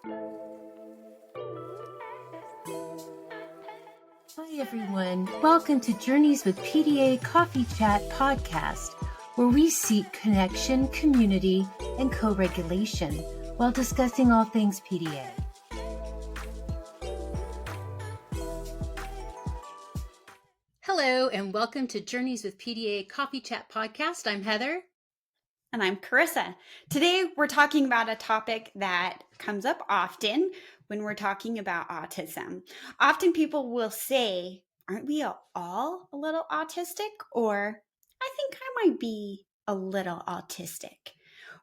Hi, everyone. Welcome to Journeys with PDA Coffee Chat podcast, where we seek connection, community, and co-regulation while discussing all things PDA. Hello, and welcome to Journeys with PDA Coffee Chat podcast. I'm Heather. And I'm Kerissa. Today, we're talking about a topic that comes up often when we're talking about autism. Often people will say, aren't we all a little autistic? Or I think I might be a little autistic.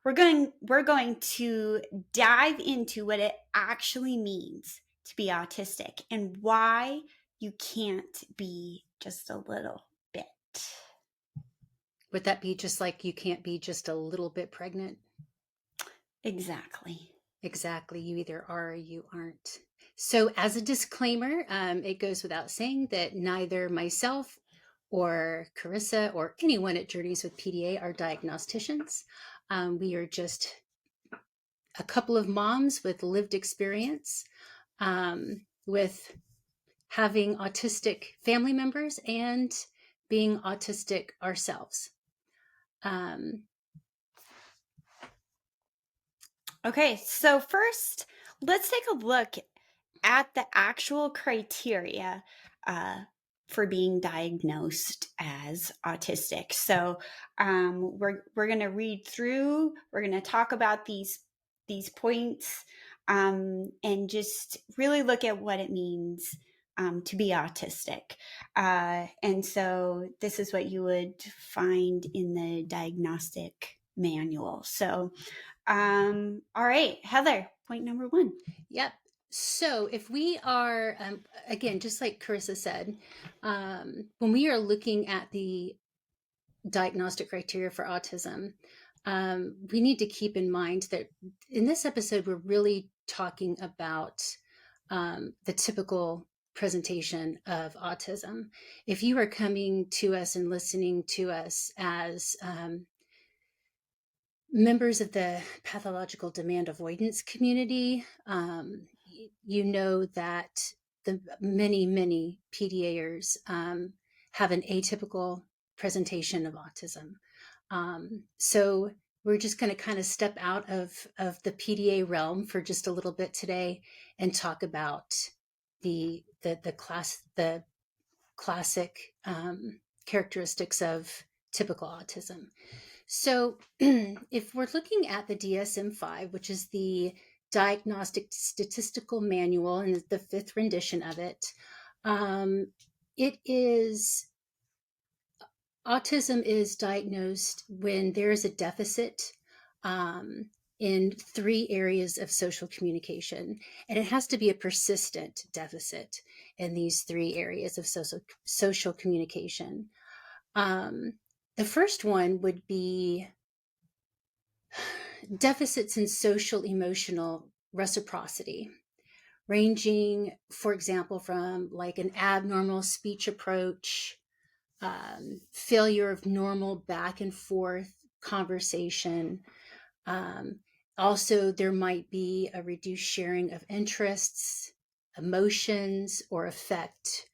We're going to dive into what it actually means to be autistic and why you can't be just a little bit. Would that be just like you can't be just a little bit pregnant? Exactly. You either are or you aren't. So as a disclaimer, it goes without saying that neither myself or Kerissa or anyone at Journeys with PDA are diagnosticians. We are just a couple of moms with lived experience with having autistic family members and being autistic ourselves. Okay, so first, let's take a look at the actual criteria for being diagnosed as autistic. So we're going to read through. We're going to talk about these points and just really look at what it means to be autistic. And so this is what you would find in the diagnostic manual. So, all right, Heather, point number 1. Yep. So if we are, again, just like Kerissa said, when we are looking at the diagnostic criteria for autism, we need to keep in mind that in this episode, we're really talking about the typical presentation of autism. If you are coming to us and listening to us as members of the pathological demand avoidance community, you know that the many PDAers have an atypical presentation of autism. So we're just going to kind of step out of the PDA realm for just a little bit today and talk about the classic characteristics of typical autism. So if we're looking at the DSM-5, which is the Diagnostic Statistical Manual and the 5th rendition of it, autism is diagnosed when there is a deficit in 3 areas of social communication, and it has to be a persistent deficit in these 3 areas of social communication. The first one would be deficits in social emotional reciprocity, ranging, for example, from like an abnormal speech approach, failure of normal back and forth conversation. Also, there might be a reduced sharing of interests, emotions, or affect.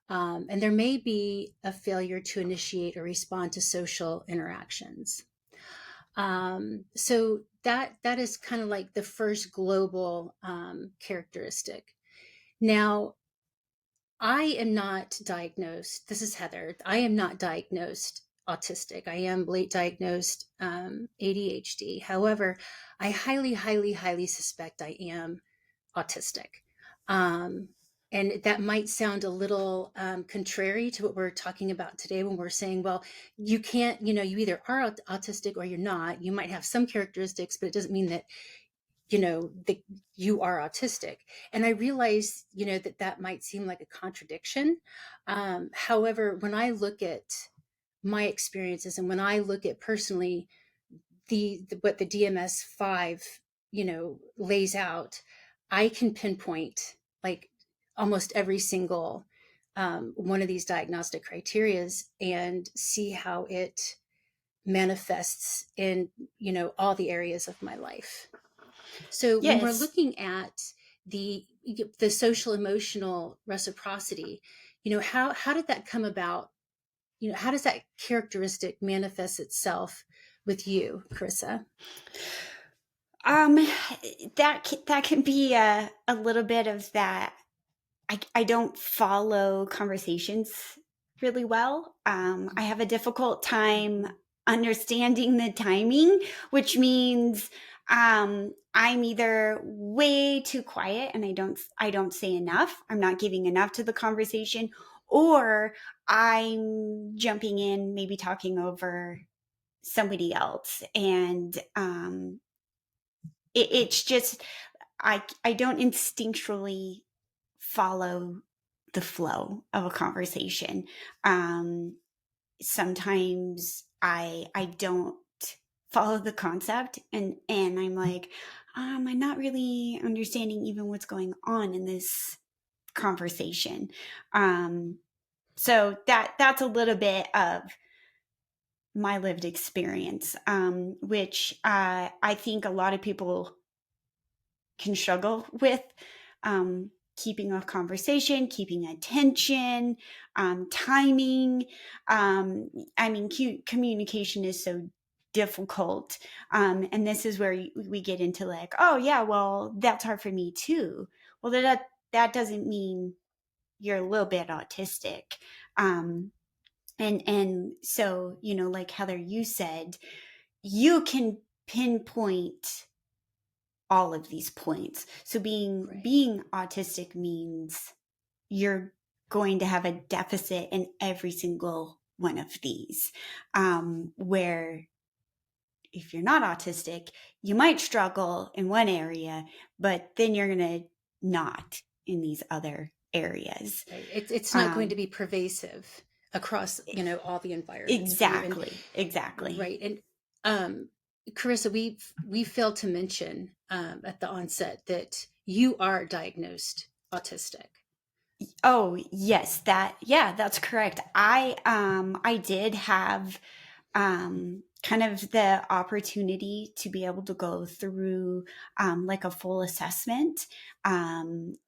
And there may be a failure to initiate or respond to social interactions. So that is kind of like the first global characteristic. Now, I am not diagnosed. This is Heather. I am not diagnosed autistic. I am late diagnosed ADHD. However, I highly suspect I am autistic. And that might sound a little contrary to what we're talking about today when we're saying, well, you can't, you either are autistic or you're not. You might have some characteristics, but it doesn't mean that, that you are autistic. And I realize, that might seem like a contradiction. However, when I look at my experiences and when I look at personally what the DSM-5, lays out, I can pinpoint like almost every single one of these diagnostic criterias and see how it manifests in, all the areas of my life. So when we're Yes. looking at the social emotional reciprocity, how did that come about? How does that characteristic manifest itself with you, Carissa? Um, that can be a little bit of that. I don't follow conversations really well. I have a difficult time understanding the timing, which means I'm either way too quiet and I don't say enough. I'm not giving enough to the conversation, or I'm jumping in, maybe talking over somebody else, and it's just I don't instinctually follow the flow of a conversation. Um, Sometimes I don't follow the concept, and I'm like, I'm not really understanding even what's going on in this conversation. Um, so that's a little bit of my lived experience, which I think a lot of people can struggle with, keeping a conversation, keeping attention, timing. I mean, communication is so difficult. And this is where we get into like, oh yeah, well, that's hard for me too. Well, that doesn't mean you're a little bit autistic. Um, and so, like Heather, you said, you can pinpoint all of these points. So Right. being autistic means you're going to have a deficit in every single one of these. Where if you're not autistic, you might struggle in one area, but then you're going to not in these other areas. Right. It's not going to Um, be pervasive across, all the environments for you. And exactly. right. And um, Carissa, we failed to mention at the onset that you are diagnosed autistic. Oh, yes, yeah, that's correct. I did have kind of the opportunity to be able to go through like a full assessment, and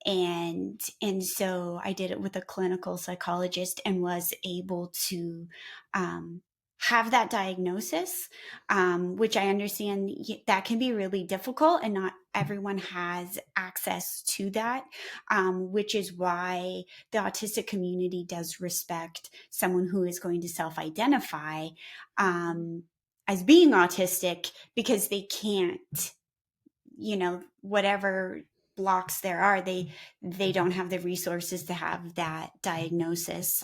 so I did it with a clinical psychologist and was able to um, have that diagnosis, which I understand that can be really difficult, and not everyone has access to that, which is why the autistic community does respect someone who is going to self-identify Mhm. as being autistic, because they can't, whatever blocks there are, they don't have the resources to have that diagnosis.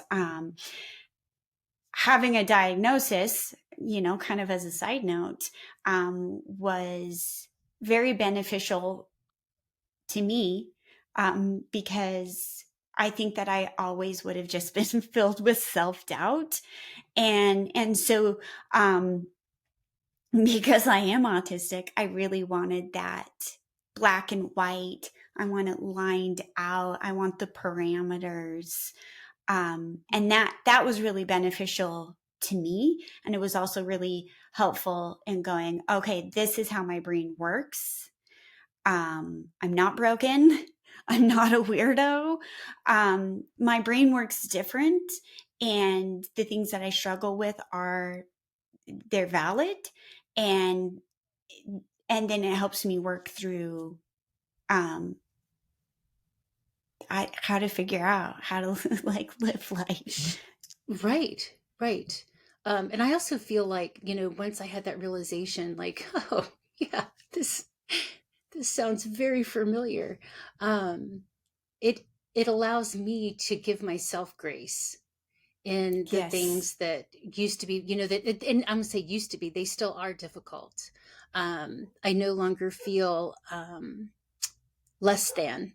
Having a diagnosis, kind of as a side note, was very beneficial to me, because I think that I always would have just been filled with self-doubt, and so because I am autistic, I really wanted that black and white. I want it lined out. I want the parameters. And that was really beneficial to me. And it was also really helpful in going, okay, this is how my brain works. I'm not broken. I'm not a weirdo. My brain works different. And the things that I struggle with they're valid, and then it helps me work through um how to figure out how to like live life. Sh- Right, right. And I also feel like, once I had that realization, like, oh, yeah, this sounds very familiar. Um, it it allows me to give myself grace in the Yes. things that used to be, and I'm gonna say used to be, they still are difficult. I no longer feel less than.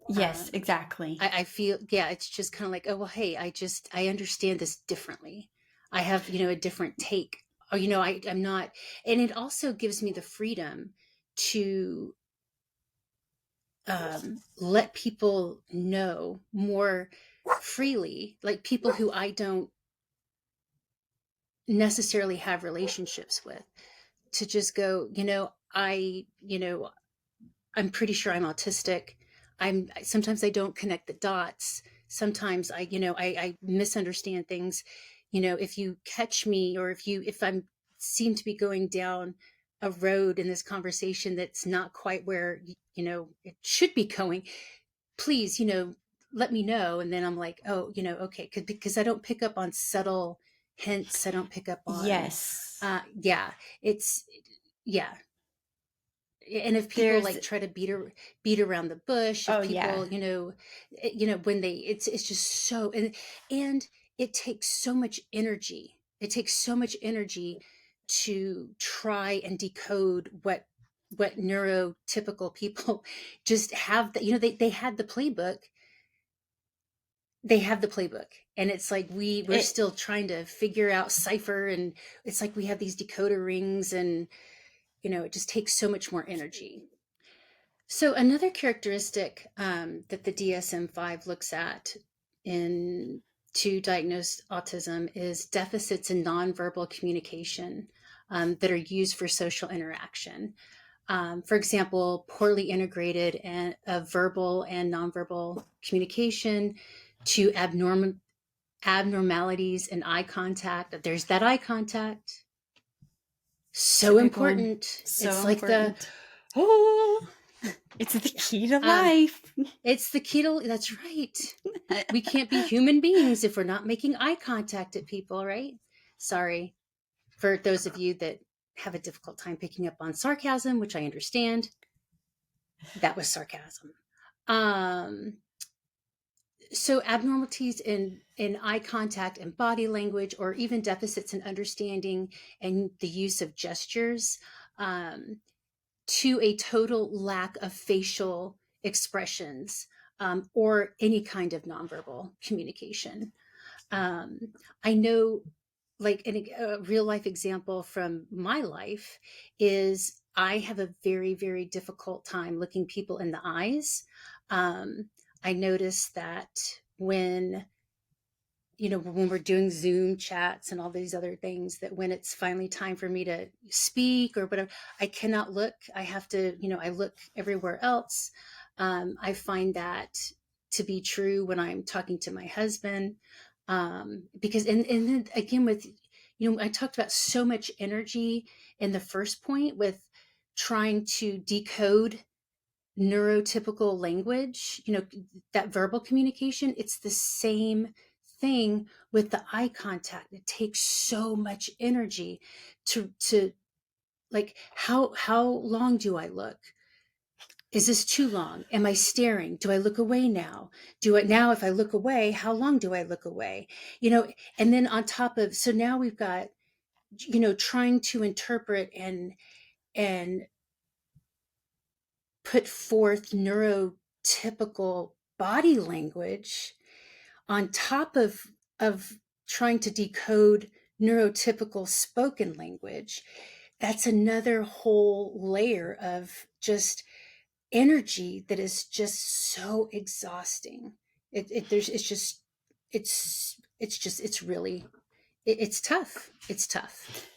Yes, Um, exactly. I feel, yeah, it's just kind of like, oh, well, hey, I understand this differently. I have, a different take. Or, I'm not, and it also gives me the freedom to let people know more freely, like people who I don't necessarily have relationships with, to just go, I'm pretty sure I'm autistic. Sometimes I don't connect the dots. Sometimes I misunderstand things. If you catch me, or if I'm seem to be going down a road in this conversation that's not quite where it should be going, please, let me know. And then I'm like, oh, okay, because I don't pick up on subtle hints. I don't pick up on, Yes. yeah, it's, yeah. And if people There's like try to beat around the bush, if oh yeah. people, when it's just so, and it takes so much energy. It takes so much energy to try and decode what neurotypical people just have. They had the playbook. They have the playbook, and it's like we're It still trying to figure out cipher, and it's like we have these decoder rings, and it just takes so much more energy. So another characteristic that the DSM-5 looks at in to diagnose autism is deficits in nonverbal communication that are used for social interaction. For example, poorly integrated and verbal and nonverbal communication, to abnormalities in eye contact. There's that eye contact. it's a So big one. important. So It's like the, important. oh, It's the yeah. key to Um, life. it's the key to, that's right. We can't be human beings if we're not making eye contact at people, right? Sorry for those of you that have a difficult time picking up on sarcasm, which I understand. That was sarcasm. Um, so abnormalities in eye contact and body language, or even deficits in understanding and the use of gestures, um, to a total lack of facial expressions, or any kind of nonverbal communication. um, I know, like a real life example from my life is I have a very, very difficult time looking people in the eyes. um, I noticed that when when we're doing Zoom chats and all these other things, that when it's finally time for me to speak or whatever, I cannot look. I have to, I look everywhere else. I find that to be true when I'm talking to my husband. Because, and then again, with, I talked about so much energy in the first point with trying to decode neurotypical language, that verbal communication. It's the same thing with the eye contact. It takes so much energy to like, how long do I look? Is this too long? Am I staring? Do I look away now? Do it now? If I look away, how long do I look away? And then on top of, so now we've got, trying to interpret and put forth neurotypical body language on top of trying to decode neurotypical spoken language. That's another whole layer of just energy that is just so exhausting. It's really, it's tough. It's tough.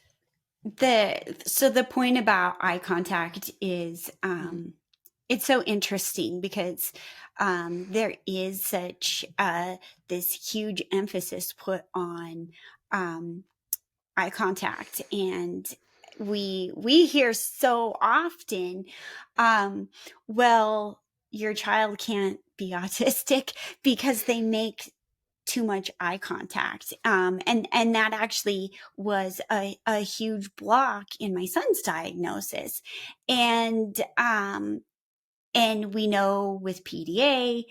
The point about eye contact is Mhm. it's so interesting because there is such this huge emphasis put on um, eye contact, and we hear so often, um, well, your child can't be autistic because they make too much eye contact. And that actually was a huge block in my son's diagnosis. And we know with PDAs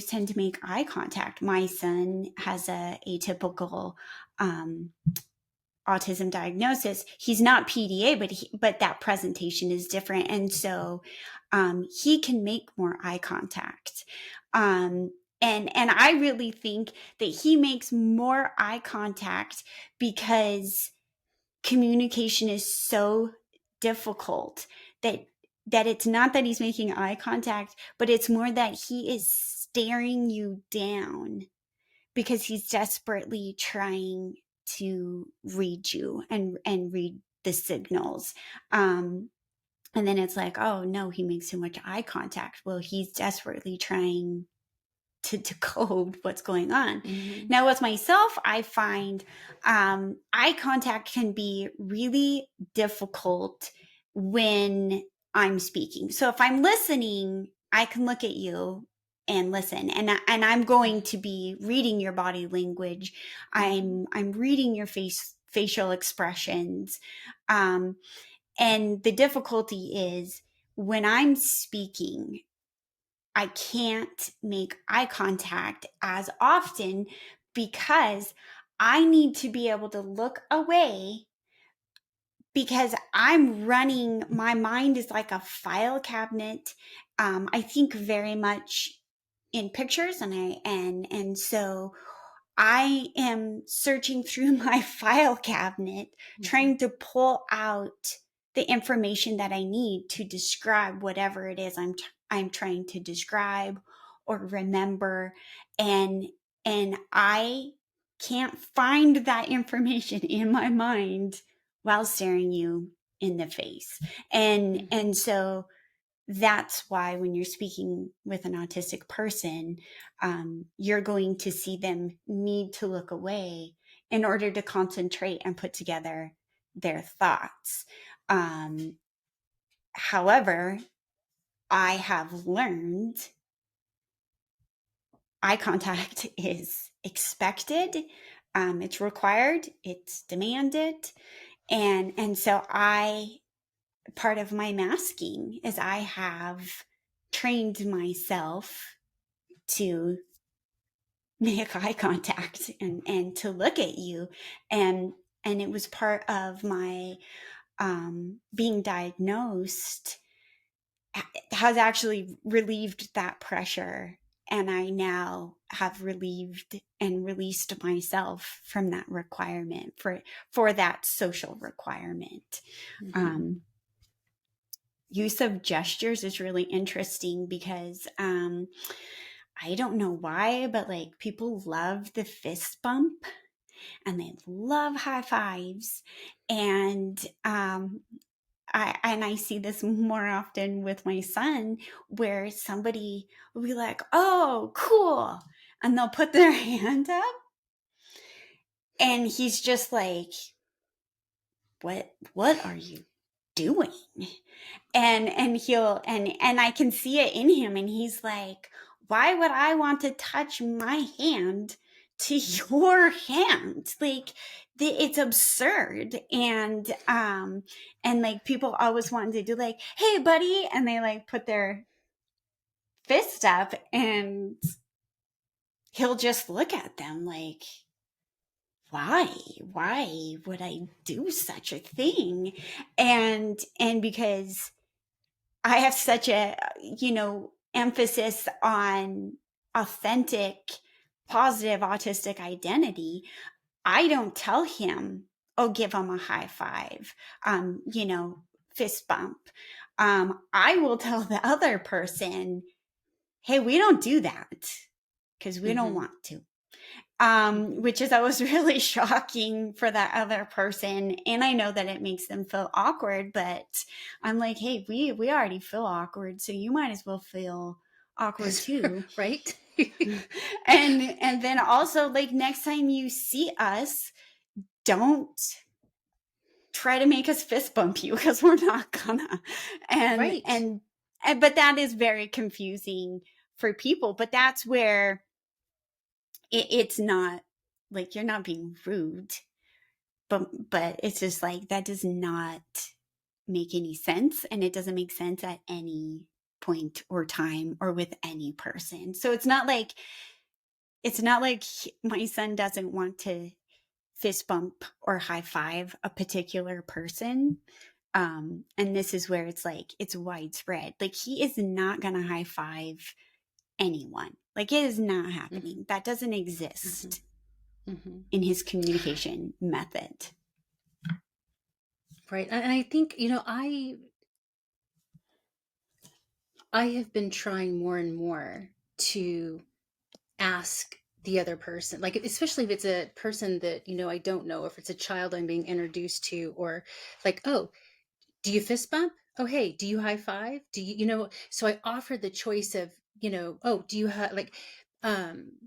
tend to make eye contact. My son has a atypical autism diagnosis. He's not PDA, but that presentation is different, and so he can make more eye contact. Um, and I really think that he makes more eye contact because communication is so difficult that it's not that he's making eye contact, but it's more that he is staring you down because he's desperately trying to read you and read the signals. And then it's like, oh no, he makes too much eye contact. Well, he's desperately trying to decode what's going on. Mhm. Now, with myself, I find eye contact can be really difficult when I'm speaking. So if I'm listening, I can look at you and listen, and I'm going to be reading your body language. Mhm. I'm reading your facial expressions, um, and the difficulty is when I'm speaking, I can't make eye contact as often because I need to be able to look away because I'm running, my mind is like a file cabinet. I think very much in pictures, and so I am searching through my file cabinet, Mhm. trying to pull out the information that I need to describe whatever it is I'm trying to describe or remember, and I can't find that information in my mind while staring you in the face. And Mhm. so that's why when you're speaking with an autistic person, you're going to see them need to look away in order to concentrate and put together their thoughts. However, I have learned eye contact is expected, it's required, it's demanded, and so I part of my masking is I have trained myself to make eye contact and to look at you, and it was part of my being diagnosed has actually relieved that pressure, and I now have relieved and released myself from that requirement for that social requirement. Mhm. um, Use of gestures is really interesting because I don't know why, but like people love the fist bump and they love high fives. And I see this more often with my son where somebody will be like, "Oh, cool." And they'll put their hand up and he's just like, what are you doing?" And he'll and I can see it in him, and he's like, why would I want to touch my hand to your hand? Like, it's absurd. And like people always wanted to do like, hey buddy, and they like put their fist up, and he'll just look at them like, why would I do such a thing? And because I have such a, emphasis on authentic, positive autistic identity. I don't tell him, oh, give him a high five, fist bump. I will tell the other person, hey, we don't do that because we don't Mhm. want to. Mhm. Which is always really shocking for that other person. And I know that it makes them feel awkward, but I'm like, hey, we already feel awkward, so you might as well feel awkward too. Right? And then also, like, next time you see us, don't try to make us fist bump you because we're not gonna. And Right. and but that is very confusing for people. But that's where it's not like you're not being rude, but it's just like that does not make any sense, and it doesn't make sense at any point or time or with any person. So it's not like my son doesn't want to fist bump or high five a particular person. And this is where it's like it's widespread. Like he is not gonna high five anyone. Like it is not Mhm. happening. That doesn't Mhm. exist Mhm. in his communication method. Right. And I think, I have been trying more and more to ask the other person, like especially if it's a person that, I don't know, if it's a child I'm being introduced to, or like, oh, do you fist bump? oh, hey, do you high five? Do you, you know, so I offer the choice of, oh, do you have like,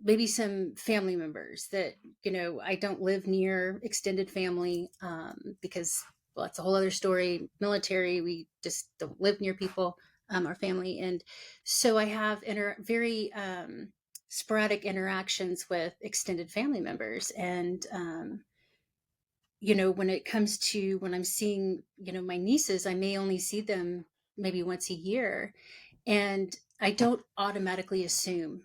maybe some family members that, I don't live near extended family, because, well, it's a whole other story. Military, we just don't live near people, our family. And so I have very, sporadic interactions with extended family members. And, when it comes to when I'm seeing, my nieces, I may only see them maybe once a year. And I don't automatically assume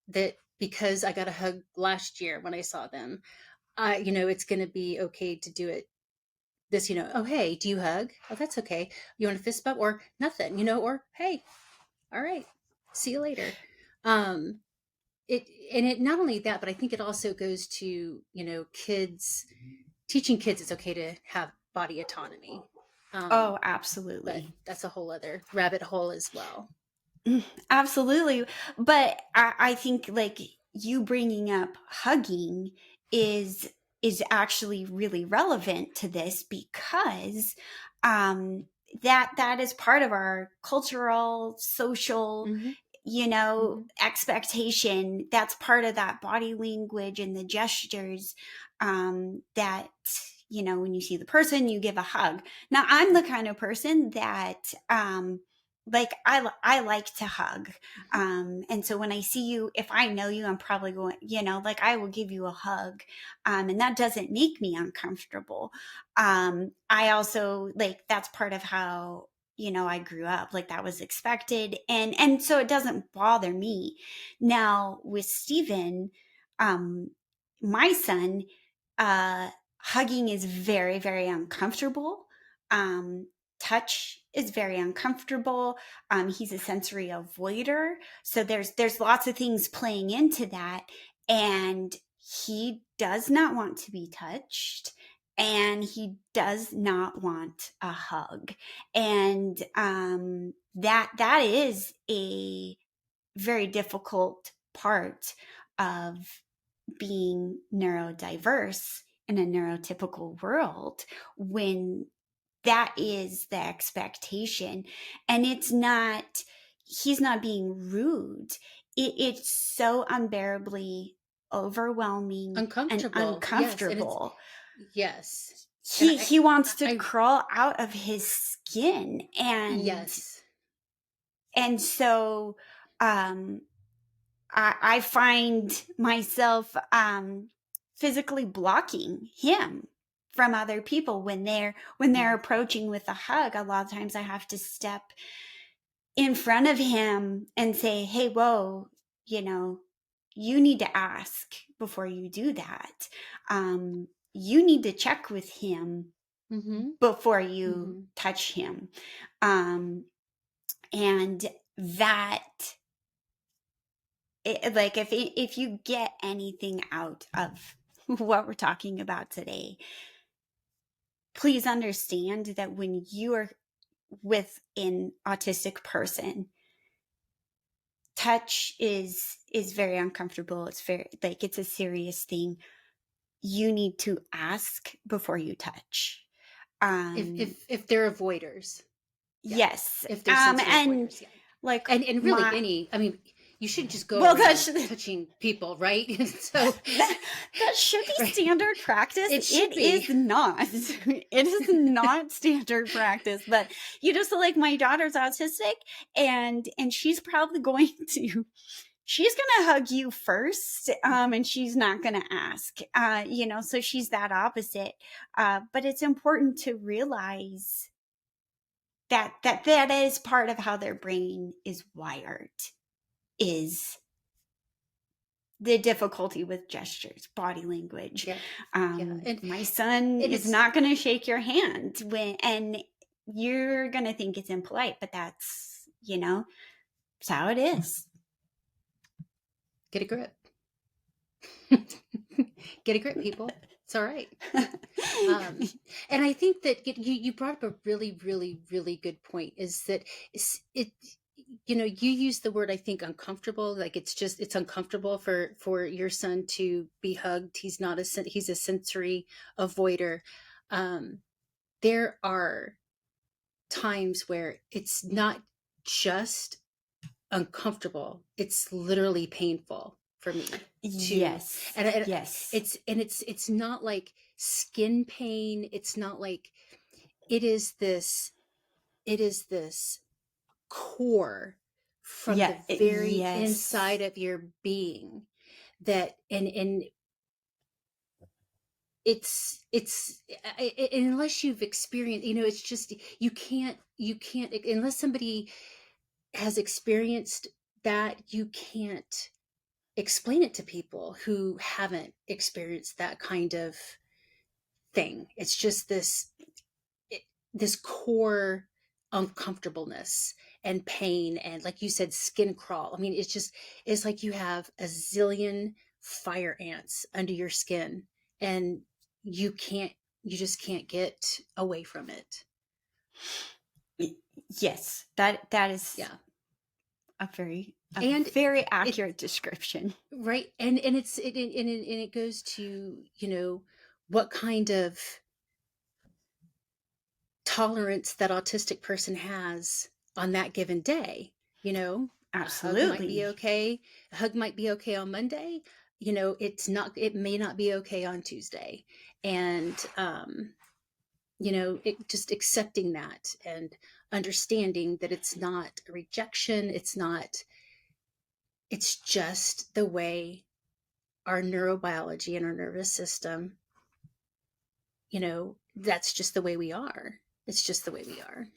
that because I got a hug last year when I saw them, it's going to be okay to do it this, oh, hey, do you hug? Oh, that's okay. You want a fist bump or nothing, or hey, all right, see you later. Um, it not only that, but I think it also goes to, kids, teaching kids it's okay to have body autonomy. Um, Oh, but absolutely. that's a whole other rabbit hole as well. Absolutely. But I think like you bringing up hugging is actually really relevant to this because um that is part of our cultural, social, Hmm. Hmm. expectation. That's part of that body language and the gestures, that when you see the person, you give a hug. Now I'm the kind of person that like I like to hug. And so when I see you, if I know you, I'm probably going, like I will give you a hug. And that doesn't make me uncomfortable. I also like, that's part of how, I grew up, like that was expected. And so it doesn't bother me. Now with Steven, um, my son, uh, hugging is very, very uncomfortable. Um, Touch is very uncomfortable. He's a sensory avoider, so there's lots of things playing into that, and he does not want to be touched, and he does not want a hug, and that is a very difficult part of being neurodiverse in a neurotypical world when that is the expectation. And he's not being rude. It's so unbearably overwhelming and Uncomfortable, yes, and it's uncomfortable. yes, and He wants to I crawl out of his skin, yes. and so um I find myself physically blocking him from other people when they're Mhm. approaching with a hug. A lot of times I have to step in front of him and say, "Hey, whoa, you know, you need to ask before you do that. You need to check with him Mhm. before you Mhm. touch him." Um, and that like if you get anything out of what we're talking about today, please understand that when you are with an autistic person, touch is very uncomfortable. It's very like it's a serious thing. You need to ask before you touch. If um if they're avoiders, yeah. yes. If they're sensory And avoiders, yeah. like And really my any, I mean, you shouldn't just go well that around should touching people, right? So that that should be right. standard practice. It should It be. is not. It is not standard practice. But you just like my daughter's autistic, and she's probably going to she's gonna hug you first, and she's not gonna ask. So she's that opposite. But it's important to realize that is part of how their brain is wired. Is the difficulty with gestures, body language. Yeah. Yeah. My son And is it's not going to shake your hand and you're going to think it's impolite, but it's how it is. get a grip. Get a grip, people. It's all right. Um, and I think that you brought up a really, really, really good point. Is that it? You use the word, I think, uncomfortable. Like it's uncomfortable for your son to be hugged. He's a sensory avoider. Um, there are times where it's not just uncomfortable, it's literally painful for me to, Yes. and Yes. it's not like skin pain, it's not like, it is this, it is this core from Yeah. the very Yes. inside of your being, that, and unless you've experienced, it's just, you can't unless somebody has experienced that, you can't explain it to people who haven't experienced that kind of thing. It's just it, this core uncomfortableness and pain, and like you said, skin crawl. I mean, it's like you have a zillion fire ants under your skin, and you can't you just can't get away from it. Y- Yes. That is Yeah. a And very it accurate description. right, and it goes to, what kind of tolerance that autistic person has on that given day. A hug might be Absolutely. okay. A hug might be okay on Monday. It may not be okay on Tuesday. And, it just accepting that and understanding that it's not a rejection. It's just the way our neurobiology and our nervous system, that's just the way we are. It's just the way we are.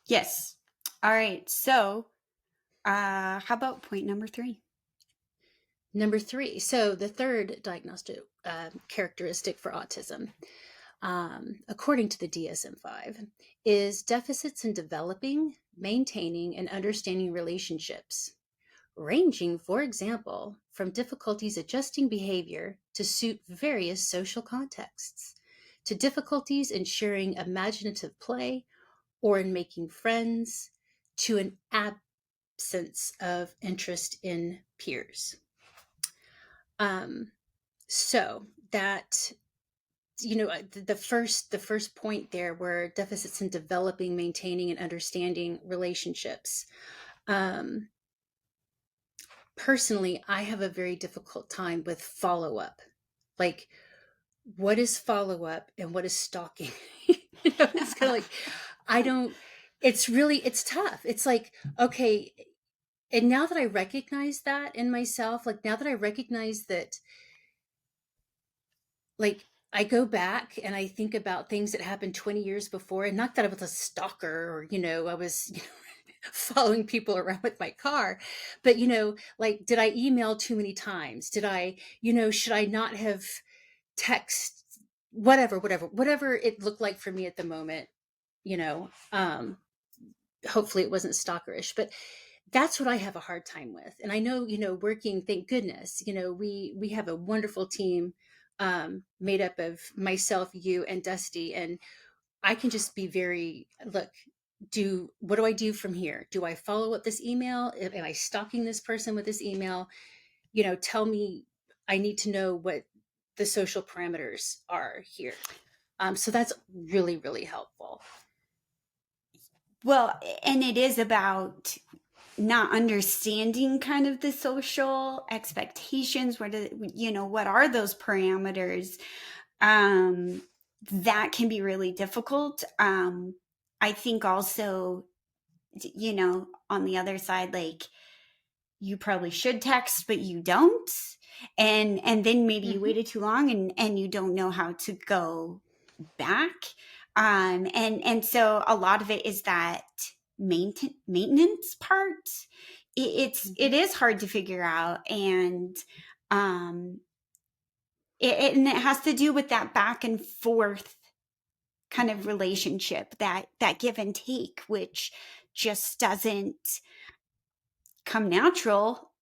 Yes. All right. So, how about point number 3? Number three, so the third diagnostic characteristic for autism, according to the DSM-5, is deficits in developing, maintaining, and understanding relationships, ranging, for example, from difficulties adjusting behavior to suit various social contexts, to difficulties ensuring imaginative play or in making friends, to an absence of interest in peers. Um, so that, the first point there were deficits in developing, maintaining, and understanding relationships. Um, Personally, I have a very difficult time with follow up. Like, what is follow up and what is stalking? It's kind of like, I don't. It's tough. It's like, okay, and now that I recognize that in myself, like now that I recognize that, like, I go back and I think about things that happened 20 years before, and not that I was a stalker, or, I was, following people around with my car, but, like, did I email too many times? Did I, should I not have text, whatever it looked like for me at the moment, you know, um, hopefully it wasn't stalkerish, but that's what I have a hard time with. And I know, working, thank goodness, we have a wonderful team, made up of myself, you, and Dusty, and I can just be very, look, what do I do from here? Do I follow up this email? Am I stalking this person with this email? Tell me, I need to know what the social parameters are here. So that's really, really helpful. Well, and it is about not understanding kind of the social expectations. What are those parameters? Um, that can be really difficult. I think also, on the other side, like, you probably should text, but you don't. And then maybe you Hmm. waited too long and you don't know how to go back. And so a lot of it is that maintenance part. It Hmm. is hard to figure out, and um, it has to do with that back and forth kind of Hmm. relationship, that give and take, which just doesn't come natural,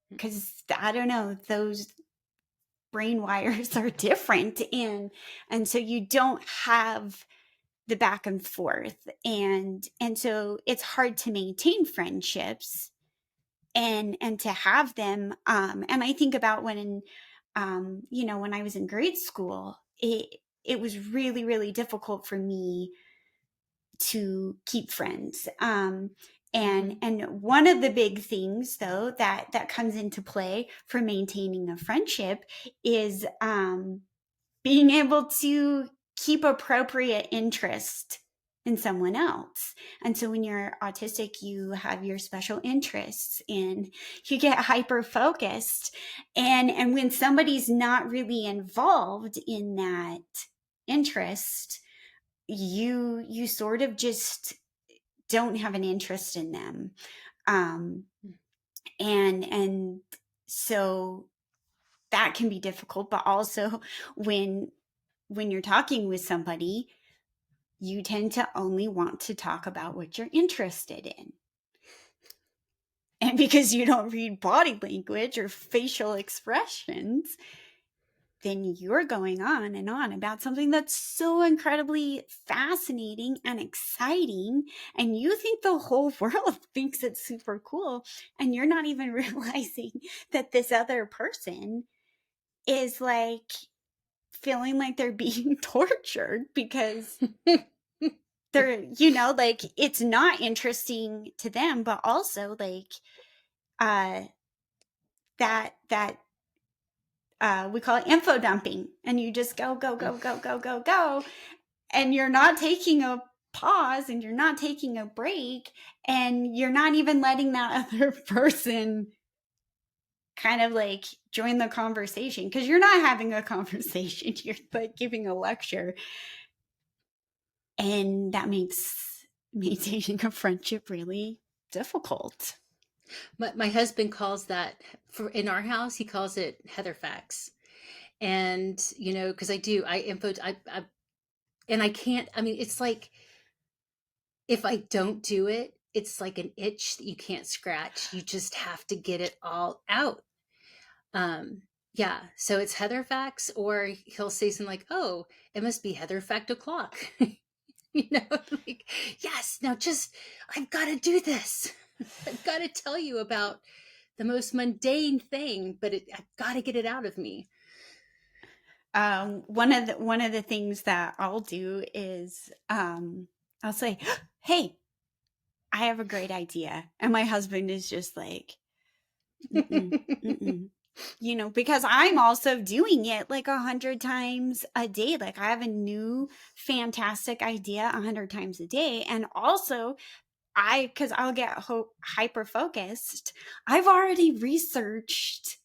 because I don't know, those brain wires are different, and so you don't have the back and forth, and so it's hard to maintain friendships and to have them. And I think about when I was in grade school, it was really, really difficult for me to keep friends. Mhm. And one of the big things, though, that comes into play for maintaining a friendship is being able to keep appropriate interest in someone else. And so when you're autistic, you have your special interests and you get hyper focused. And when somebody's not really involved in that interest, you sort of just don't have an interest in them. Um, and so that can be difficult, but also when you're talking with somebody, you tend to only want to talk about what you're interested in. And because you don't read body language or facial expressions, then you're going on about something that's so incredibly fascinating and exciting. And you think the whole world thinks it's super cool. And you're not even realizing that this other person is like feeling like they're being tortured because they're, like it's not interesting to them, but also like uh that we call it info dumping, and you just go go go go go go go, and you're not taking a pause and you're not taking a break, and you're not even letting that other person kind of like join the conversation, because you're not having a conversation, you're like giving a lecture. And that makes maintaining a friendship really difficult. My husband calls that, for in our house, he calls it Heather facts. And, because and I can't, I mean, it's like, if I don't do it, it's like an itch that you can't scratch. You just have to get it all out. Um, yeah. So it's Heather facts, or he'll say something like, "Oh, it must be Heather fact o'clock." you know, like, yes, now just, I've got to do this. I've got to tell you about the most mundane thing, but I've got to get it out of me. One of the things that I'll do is I'll say, "Hey, I have a great idea," and my husband is just like, "Mm-mm, mm-mm." Because I'm also doing it like 100 times a day. Like I have a new fantastic idea 100 times a day, and also because I'll get hyper focused. I've already researched,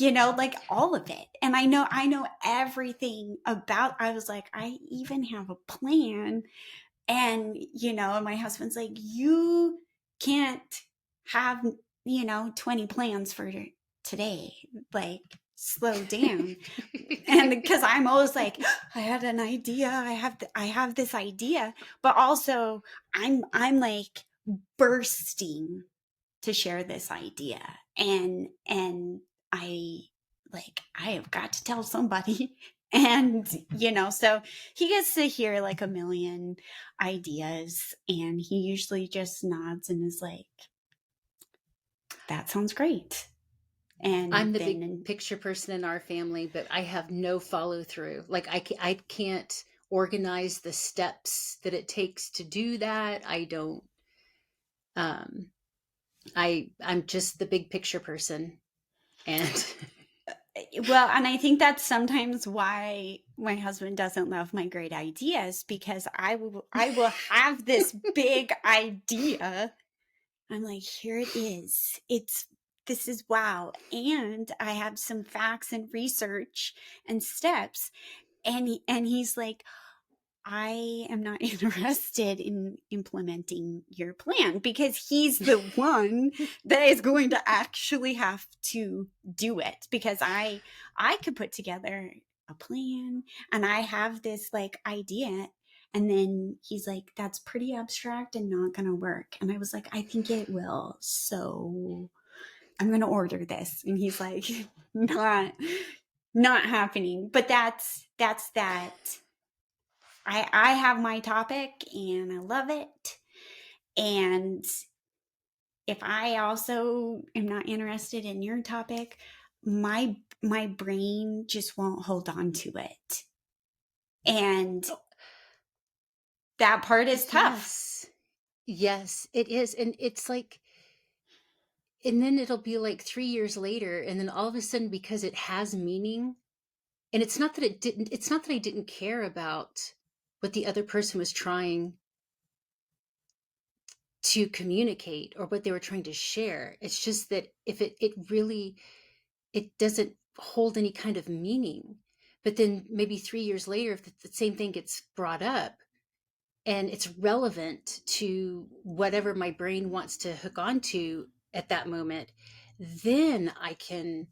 like all of it. And I know everything about, I was like, I even have a plan. And, my husband's like, you can't have, 20 plans for today. Like, slow down. And because I'm always like, I had an idea. I have this idea, but also I'm like bursting to share this idea. And I I have got to tell somebody. And so he gets to hear like a million ideas, and he usually just nods and is like, that sounds great. And I'm the big then picture person in our family, but I have no follow through. Like, I can't organize the steps that it takes to do that. I don't. Um, I'm just the big picture person, and well, and I think that's sometimes why my husband doesn't love my great ideas, because I will have this big idea. I'm like, here it is. This is wow. And I have some facts and research and steps. And he's like, I am not interested in implementing your plan, because he's the one that is going to actually have to do it, because I could put together a plan and I have this like idea, and then he's like, that's pretty abstract and not going to work. And I was like, I think it will. So I'm going to order this. And he's like, not happening. But that's that. I have my topic and I love it. And if I also am not interested in your topic, my brain just won't hold on to it. And That part is tough. Yes. Yes, it is, and it's like, and then it'll be like 3 years later, and then all of a sudden, because it has meaning, and it's not that I didn't care about what the other person was trying to communicate or what they were trying to share. It's just that if it really, it doesn't hold any kind of meaning. But then maybe 3 years later, if the same thing gets brought up and it's relevant to whatever my brain wants to hook onto at that moment, then I can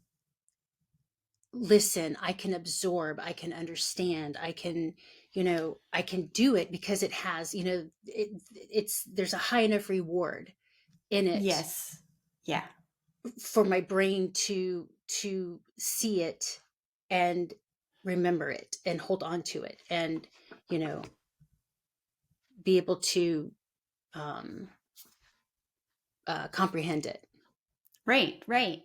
listen, I can absorb, I can understand, I can, I can do it because it has, it's there's a high enough reward in it Yes. Yeah. for my brain to see it and remember it and hold on to it and, you know, be able to um comprehend it. Right, right.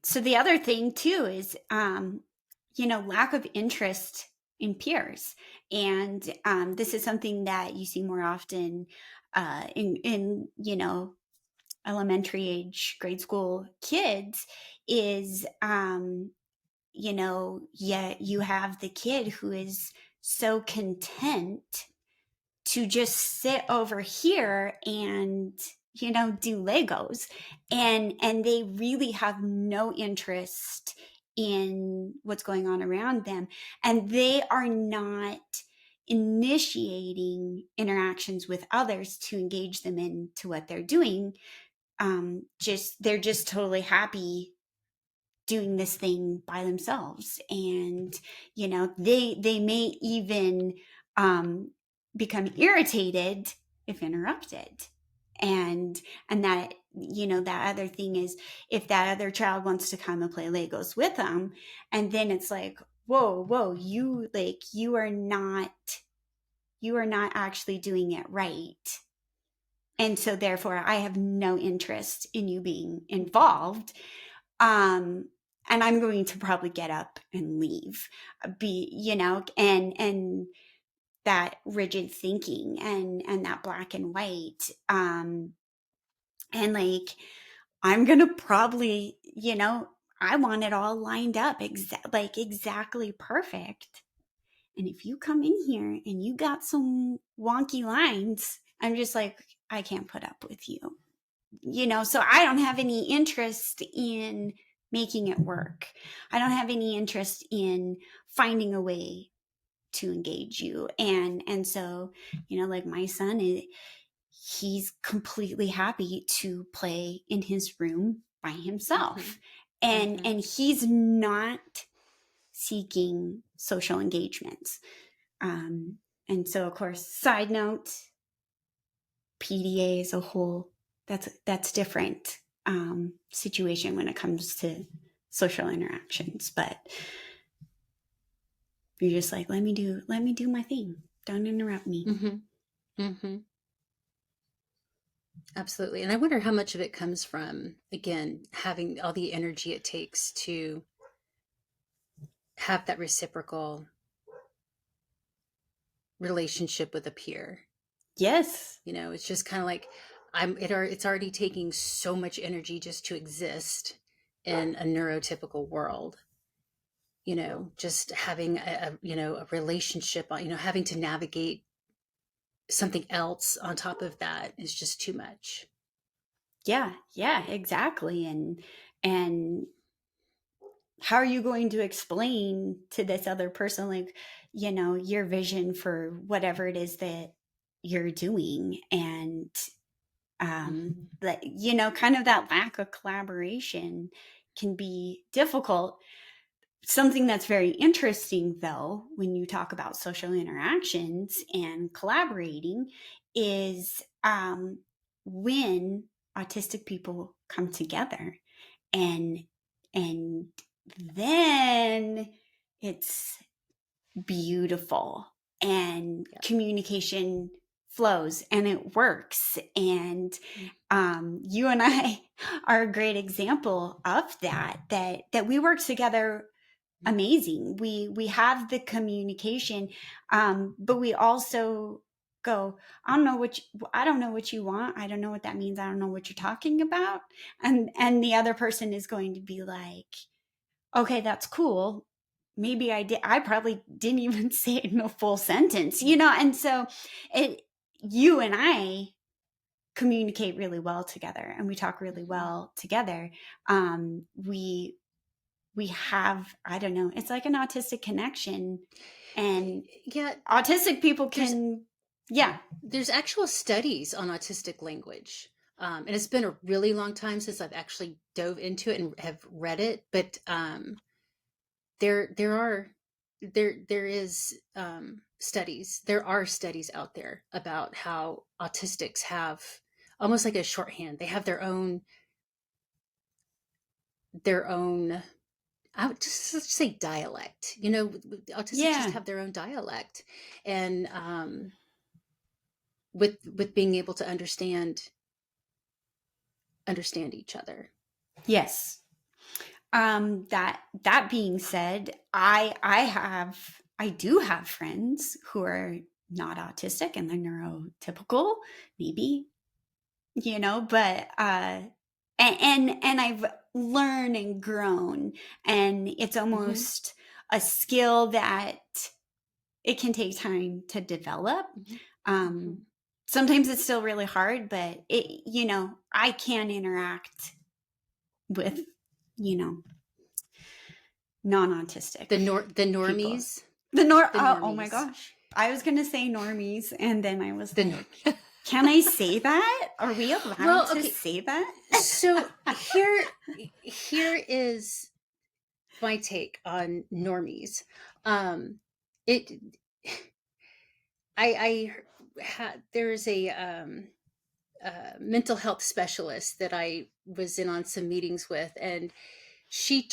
So the other thing too is, lack of interest in peers, and this is something that you see more often in elementary age, grade school kids. Is yeah, you have the kid who is so content to just sit over here and do Legos, and they really have no interest in what's going on around them, and they are not initiating interactions with others to engage them into what they're doing. Just they're just totally happy doing this thing by themselves, and they may even um become irritated if interrupted. And that that other thing is, if that other child wants to come and play Legos with them, and then it's like, whoa, you are not actually doing it right, and so therefore I have no interest in you being involved. um and I'm going to probably get up and leave. And that rigid thinking, and that black and white, and like, I'm gonna probably, I want it all lined up, exactly perfect. And if you come in here and you got some wonky lines, I'm just like, I can't put up with you. So I don't have any interest in making it work. I don't have any interest in finding a way to engage you. And so, like my son, he's completely happy to play in his room by Mm-hmm. himself. And Mm-hmm. and he's not seeking social engagements. Um and so, of course, side note, PDA is a whole, that's different situation when it comes to social interactions. But you're just like, let me do my thing. Don't interrupt me. Mm-hmm. Mm-hmm. Absolutely. And I wonder how much of it comes from, again, having all the energy it takes to have that reciprocal relationship with a peer. Yes. It's just kind of like it's already taking so much energy just to exist in a neurotypical world. Just having a relationship, having to navigate something else on top of that is just too much. Yeah, yeah, exactly. And how are you going to explain to this other person, like, your vision for whatever it is that you're doing? And Mhm. that, kind of that lack of collaboration can be difficult. Something that's very interesting, though, when you talk about social interactions and collaborating, is when autistic people come together, and and then it's beautiful, and Yeah. communication flows and it works. And Mm. you and I are a great example of that we work together amazing. We have the communication, but we also go, I don't know what you want. I don't know what that means. I don't know what you're talking about. And the other person is going to be like, okay, that's cool. Maybe I probably didn't even say it in a full sentence, and so you and I communicate really well together, and we talk really Mhm. well together. We have, I don't know, it's like an autistic connection, and Yeah, autistic people there's can, yeah. there's actual studies on autistic language. And it's been a really long time since I've actually dove into it and have read it, but there are there is studies. There are studies out there about how autistics have almost like a shorthand. They have their own. I would just let's say dialect. Autistics just Yeah. have their own dialect, and with being able to understand each other. Yes. That being said, I do have friends who are not autistic and they're neurotypical, maybe, but and I've learned and grown, and it's Hmm. almost a skill that it can take time to develop. Hmm. Um, Hmm. Sometimes it's still really hard, but I can interact with, you know, non-autistic The people. normies, the Oh my normies, gosh. I was going to say normies, and then I was the like, normies. can I say that? Are we allowed Well, to okay. say that? So here is my take on normies. It I had there's a mental health specialist that I was in on some meetings with, and she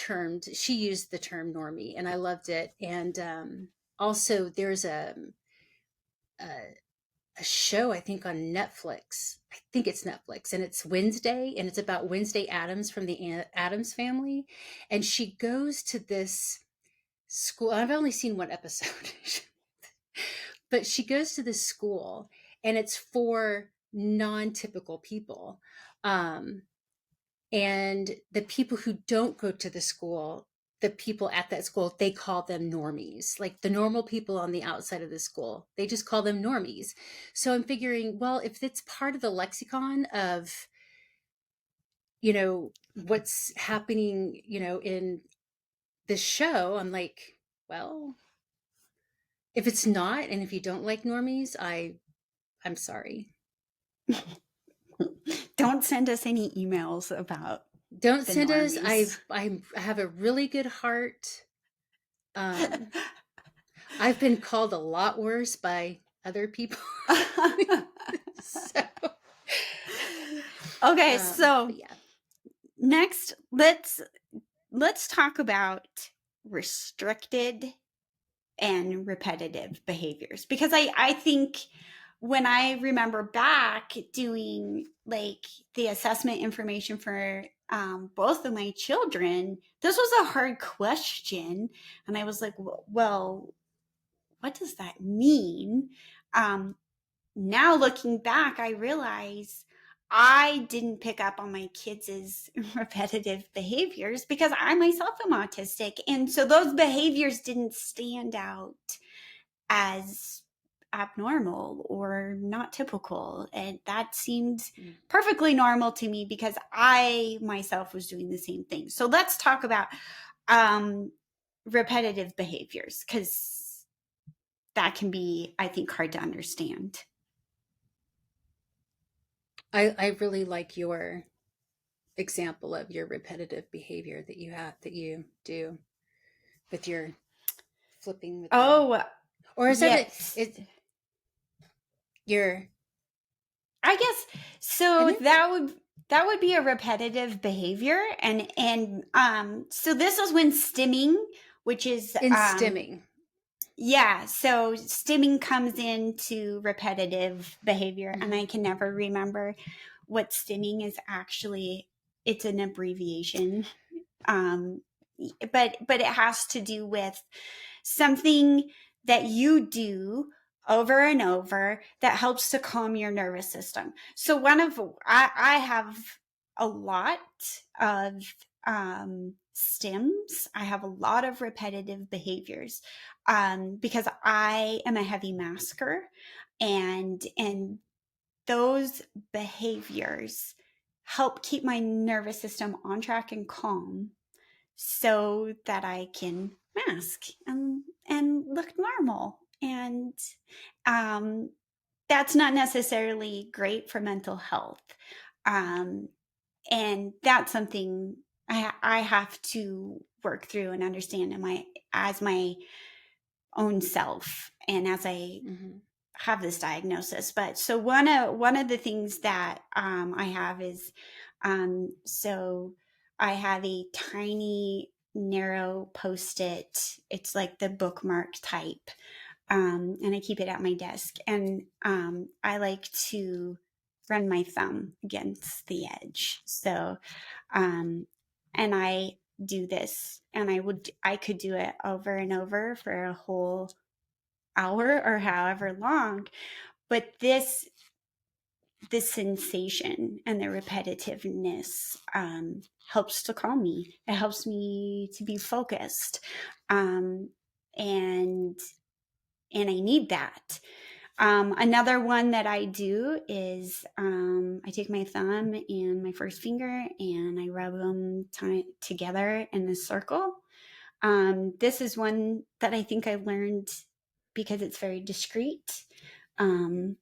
used the term normie, and I loved it. And also, there's a a show I think on Netflix. I think it's Netflix, and it's Wednesday, and it's about Wednesday Adams from the Adams family, and she goes to this school. I've only seen one episode, but she goes to this school, and it's for non-typical people. Um, and the people who don't go to the school, the people at that school, they call them normies. Like the normal people on the outside of the school, they just call them normies. So I'm figuring, well, if it's part of the lexicon of, what's happening, in this show, I'm like, well, if it's not, and if you don't like normies, I'm sorry. Don't send us any emails about Don't the send us. normies. I have a really good heart. Um, I've been called a lot worse by other people. So, Okay, but so yeah. next let's talk about restricted and repetitive behaviors, because I think when I remember back doing like the assessment information for both of my children, this was a hard question, and I was like, well, what does that mean? Um, Now looking back, I realize I didn't pick up on my kids' repetitive behaviors because I myself am autistic. And so those behaviors didn't stand out as abnormal or not typical. And that seemed Mm. perfectly normal to me because I myself was doing the same thing. So let's talk about um, repetitive behaviors, because that can be, I think, hard to understand. I really like your example of your repetitive behavior that you do with your flipping with your, Oh, or is that yes. it your I guess and so it that would be a repetitive behavior, and so this is when stimming, which is in stimming. yeah, so stimming comes into repetitive behavior, and Hmm. I can never remember what stimming is actually. It's an abbreviation. Um but it has to do with something that you do over and over that helps to calm your nervous system. So I have a lot of stims. I have a lot of repetitive behaviors because I am a heavy masker, and those behaviors help keep my nervous system on track and calm so that I can mask and look normal. And um, that's not necessarily great for mental health. Um, and that's something I have to work through and understand as my own self, and as I Mhm. have this diagnosis. But so one of the things that I have is so I have a tiny narrow post-it. It's like the bookmark type, and I keep it at my desk. And I like to run my thumb against the edge. So um, and I do this, and I could do it over and over for a whole hour or however long. But this sensation and the repetitiveness helps to calm me. It helps me to be focused, um, and and I need that. Another one that I do is I take my thumb and my first finger and I rub them together in a circle. This is one that I think I learned because it's very discreet. Um,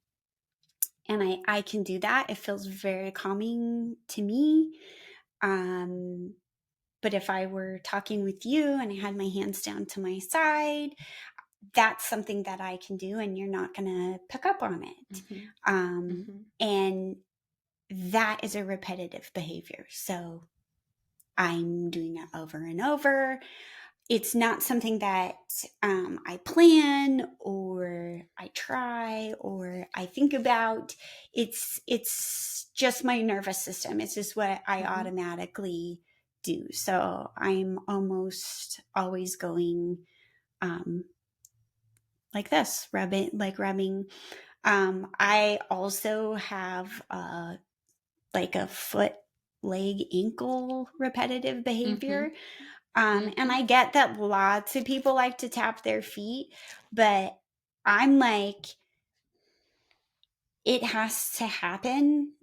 and I can do that. It feels very calming to me. Um, but if I were talking with you and I had my hands down to my side, that's something that I can do, and you're not going to pick up on it. Mhm. Um, Mhm. and that is a repetitive behavior. So I'm doing it over and over. It's not something that I plan or I try or I think about. It's just my nervous system. It's just what I Mhm. automatically do. So I'm almost always going um, like this, rubbing. I also have like a foot, leg, ankle repetitive behavior. Mhm. And Mhm. I get that lots of people like to tap their feet, but I'm like, it has to happen.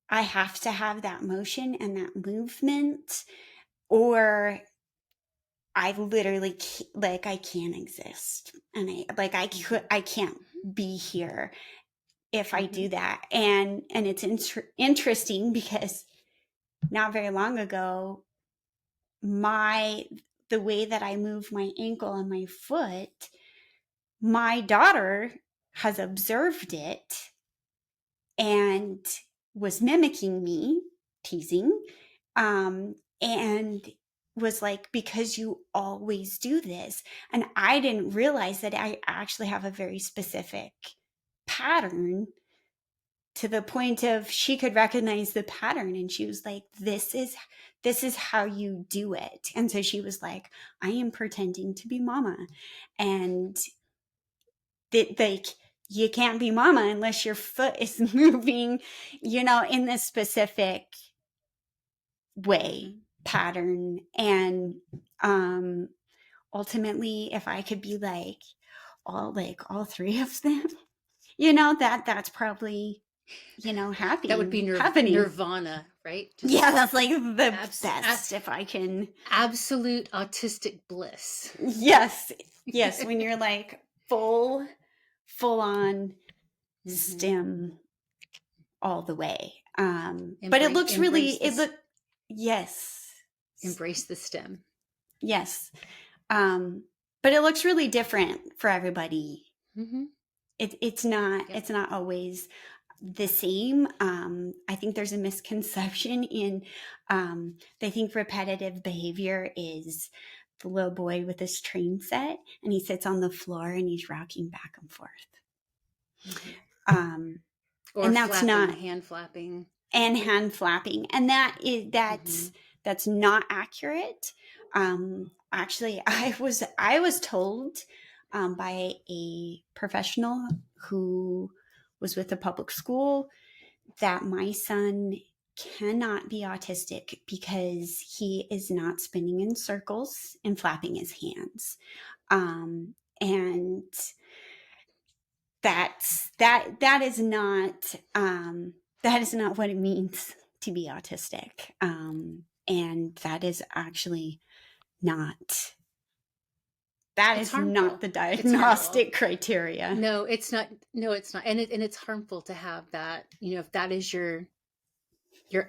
I have to have that motion and that movement, or I literally like I can't exist, and Mhm. I can't be here if I do Mhm. that. And it's interesting because not very long ago, my the way that I move my ankle and my foot, my daughter has observed it and was mimicking me, teasing, and was like, because you always do this. And I didn't realize that I actually have a very specific pattern, to the point of she could recognize the pattern, and she was like, this is how you do it. And so she was like, I am pretending to be mama. And that, like, you can't be mama unless your foot is moving, in this specific way, Mhm. pattern. And um ultimately, if I could be like all three of them, that's probably, That would be happening. nirvana, right? Yeah, Just that's like the abs- best a- if I can. absolute autistic bliss. Yes, yes, when you're like full on Mhm. stem all the way. But it Embrace looks really, embrace it this look, yes, embrace the stem. yes. Um, but it looks really different for everybody. Mhm. It's not, Yep. it's not always the same. I think there's a misconception in, they think repetitive behavior is the little boy with his train set and he sits on the floor and he's rocking back and forth. Mhm. Um, Or and that's flapping, not, hand flapping. and hand flapping. And Mhm. that's not accurate. Actually, I was told by a professional who was with a public school that my son cannot be autistic because he is not spinning in circles and flapping his hands. And that is not what it means to be autistic. And that is actually not that It's is not harmful. the It's harmful. diagnostic criteria. No, it's not. No, it's not. And it's harmful to have that. If that is your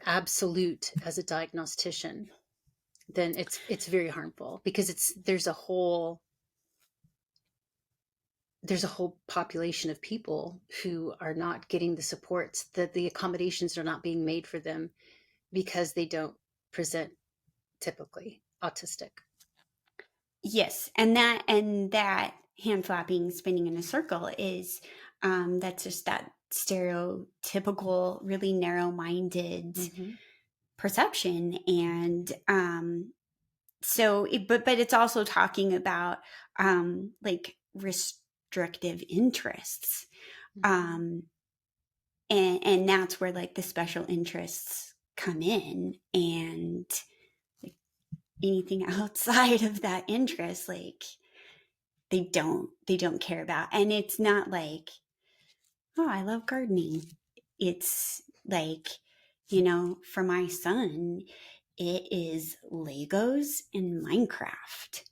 absolute as a diagnostician, then it's very harmful because there's a whole population of people who are not getting the supports, that the accommodations are not being made for them because they don't present typically autistic. Yes, and that hand flapping, spinning in a circle is that's just that stereotypical, really narrow-minded Mm-hmm. perception, and but it's also talking about like restrictive interests, Mm-hmm. um, and that's where like the special interests come in, and like anything outside of that interest, like they don't care about. And it's not like, oh, I love gardening. It's like, for my son, it is Legos and Minecraft.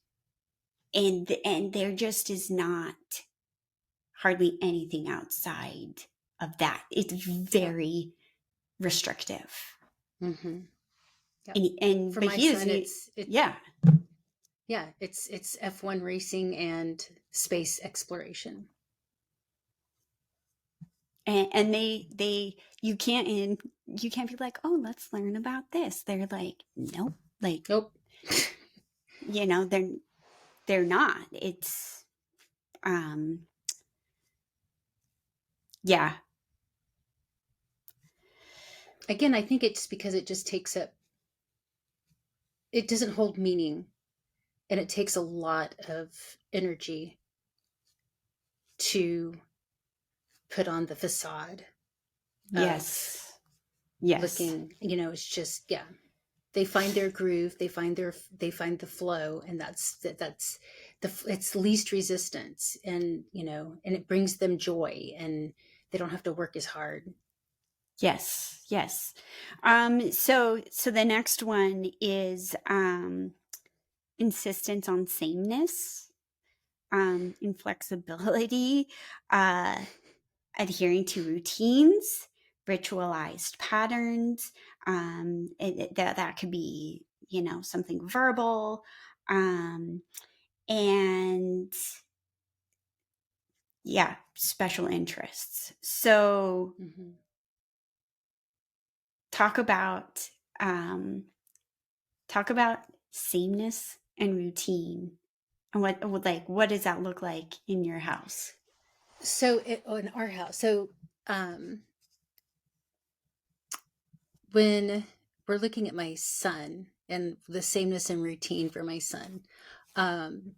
And there just is not hardly anything outside of that. It's Yep. very restrictive. Mm-hmm. Yep. And For but my he is, son, yeah. yeah, it's F1 racing and space exploration. And they you can't be like, oh, let's learn about this. They're like, nope. Like, Nope. they're not. It's um yeah. Again, I think it's because it doesn't hold meaning, and it takes a lot of energy to put on the facade of Yes. Yes. looking, it's just, yeah, they find their groove, they find the flow, and that's it's least resistance, and it brings them joy, and they don't have to work as hard. Yes. Yes. So the next one is insistence on sameness, inflexibility, uh adhering to routines, ritualized patterns. That could be, something verbal, um, and yeah, special interests. So Hmm. talk about um, talk about sameness and routine, and what does that look like in your house? In our house, um when we're looking at my son and the sameness and routine for my son,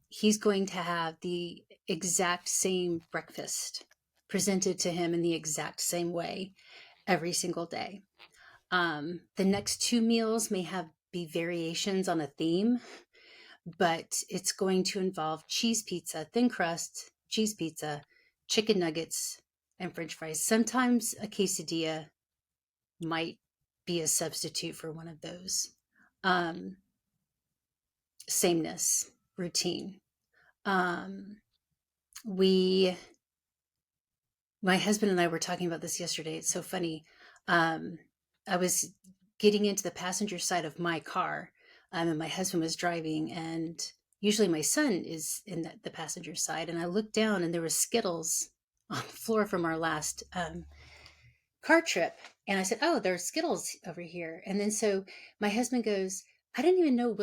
he's going to have the exact same breakfast presented to him in the exact same way every single day. The next two meals may have be variations on a theme, but it's going to involve cheese pizza, thin crust, cheese pizza, chicken nuggets, and french fries. Sometimes a quesadilla might be a substitute for one of those. Um, Sameness, routine. Um, we, my husband and I were talking about this yesterday. It's so funny. Um, I was getting into the passenger side of my car, and my husband was driving, and usually my son is in the passenger side. And I looked down, and there was Skittles on the floor from our last car trip. And I said, "Oh, there's Skittles over here." And then so my husband goes, "I didn't even know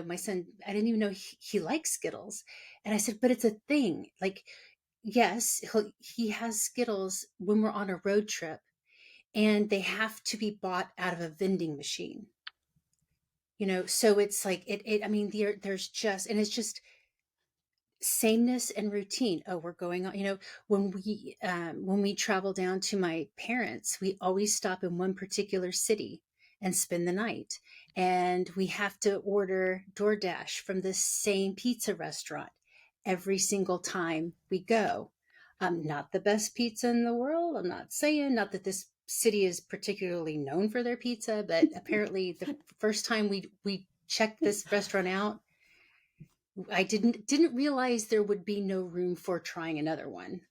my son, I didn't even know he likes Skittles." And I said, "But it's a thing. Like, yes, he has Skittles when we're on a road trip, and they have to be bought out of a vending machine. So it's like I mean, there's just, and it's just sameness and routine. Oh, we're going on, when we travel down to my parents, we always stop in one particular city and spend the night. And we have to order DoorDash from the same pizza restaurant every single time we go. Not the best pizza in the world. I'm not saying, not that this city is particularly known for their pizza, but apparently the first time we checked this restaurant out, I didn't realize there would be no room for trying another one.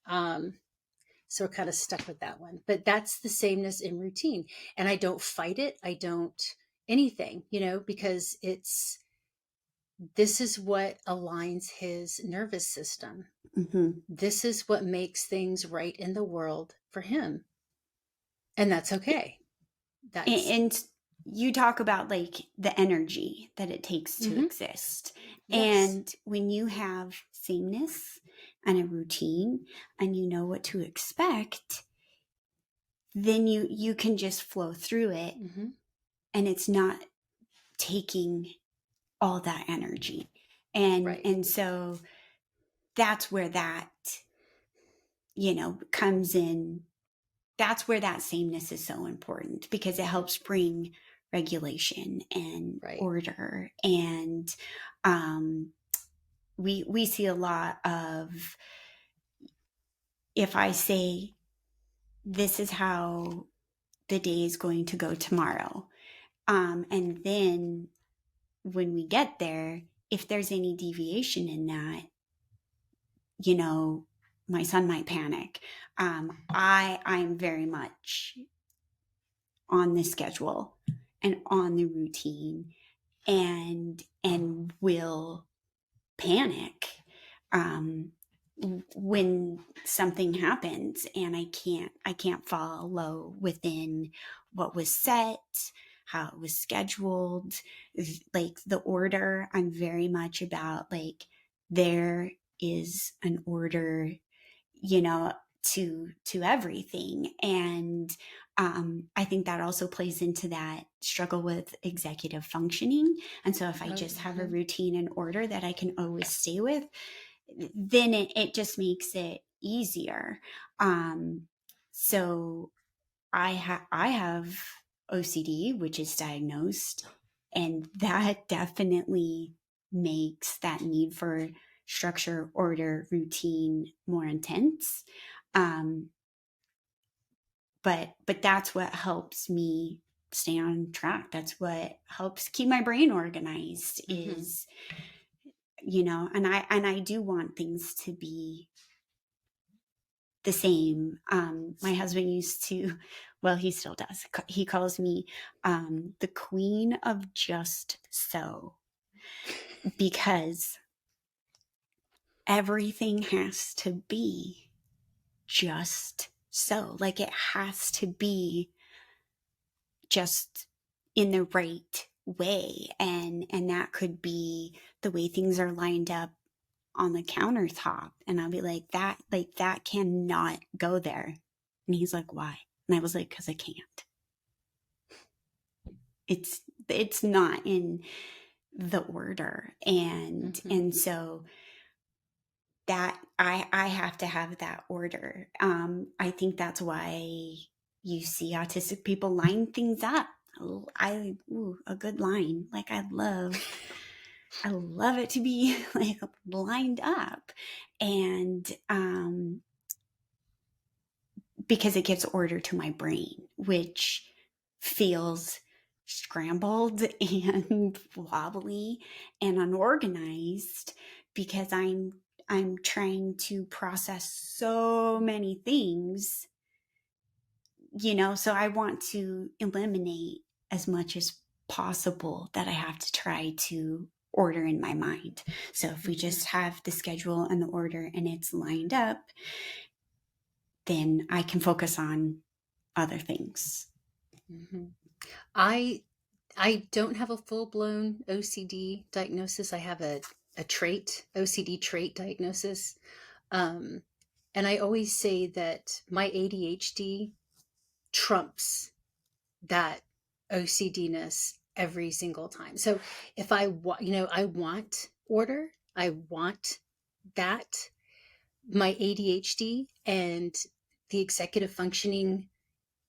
So kind of stuck with that one. But that's the sameness in routine, and I don't fight it. I don't anything, because this is what aligns his nervous system. Mm-hmm. This is what makes things right in the world for him, and that's okay. That's And you talk about like the energy that it takes to hmm exist. yes, And when you have sameness and a routine and you know what to expect, then you can just flow through it, hmm and it's not taking all that energy. And right, and so that's where that, comes in. That's where that sameness is so important, because it helps bring regulation and right, order. And um, we see a lot of, if I say this is how the day is going to go tomorrow, and then when we get there, if there's any deviation in that, you know, my son might panic. I'm very much on the schedule and on the routine, and will panic um, when something happens and I can't follow within what was set, how it was scheduled, like the order. I'm very much about like there is an order, you know, to everything. And I think that also plays into that struggle with executive functioning. And so if I oh, just have a routine and order that I can always stay with, then it just makes it easier. So I have OCD, which is diagnosed, and that definitely makes that need for structure, order, routine more intense. Um, but that's what helps me stay on track. That's what helps keep my brain organized. hmm Is, and I do want things to be the same. My husband used to, well, he still does. He calls me the queen of just so, because everything has to be just so. Like it has to be just in the right way. And that could be the way things are lined up on the countertop, and I'll be like that cannot go there. And he's like, why? And I was like, because I can't. It's not in the order. hmm And so that I have to have that order. I think that's why you see autistic people line things up. A good line. Like I love it to be like lined up. And because it gives order to my brain, which feels scrambled and wobbly and unorganized, because I'm trying to process so many things, so I want to eliminate as much as possible that I have to try to order in my mind. So if we hmm just have the schedule and the order and it's lined up, then I can focus on other things. hmm I don't have a full-blown OCD diagnosis. I have a trait, OCD trait diagnosis. Um, and I always say that my ADHD trumps that OCD-ness every single time. So if I want, I want order, I want that, my ADHD and the executive functioning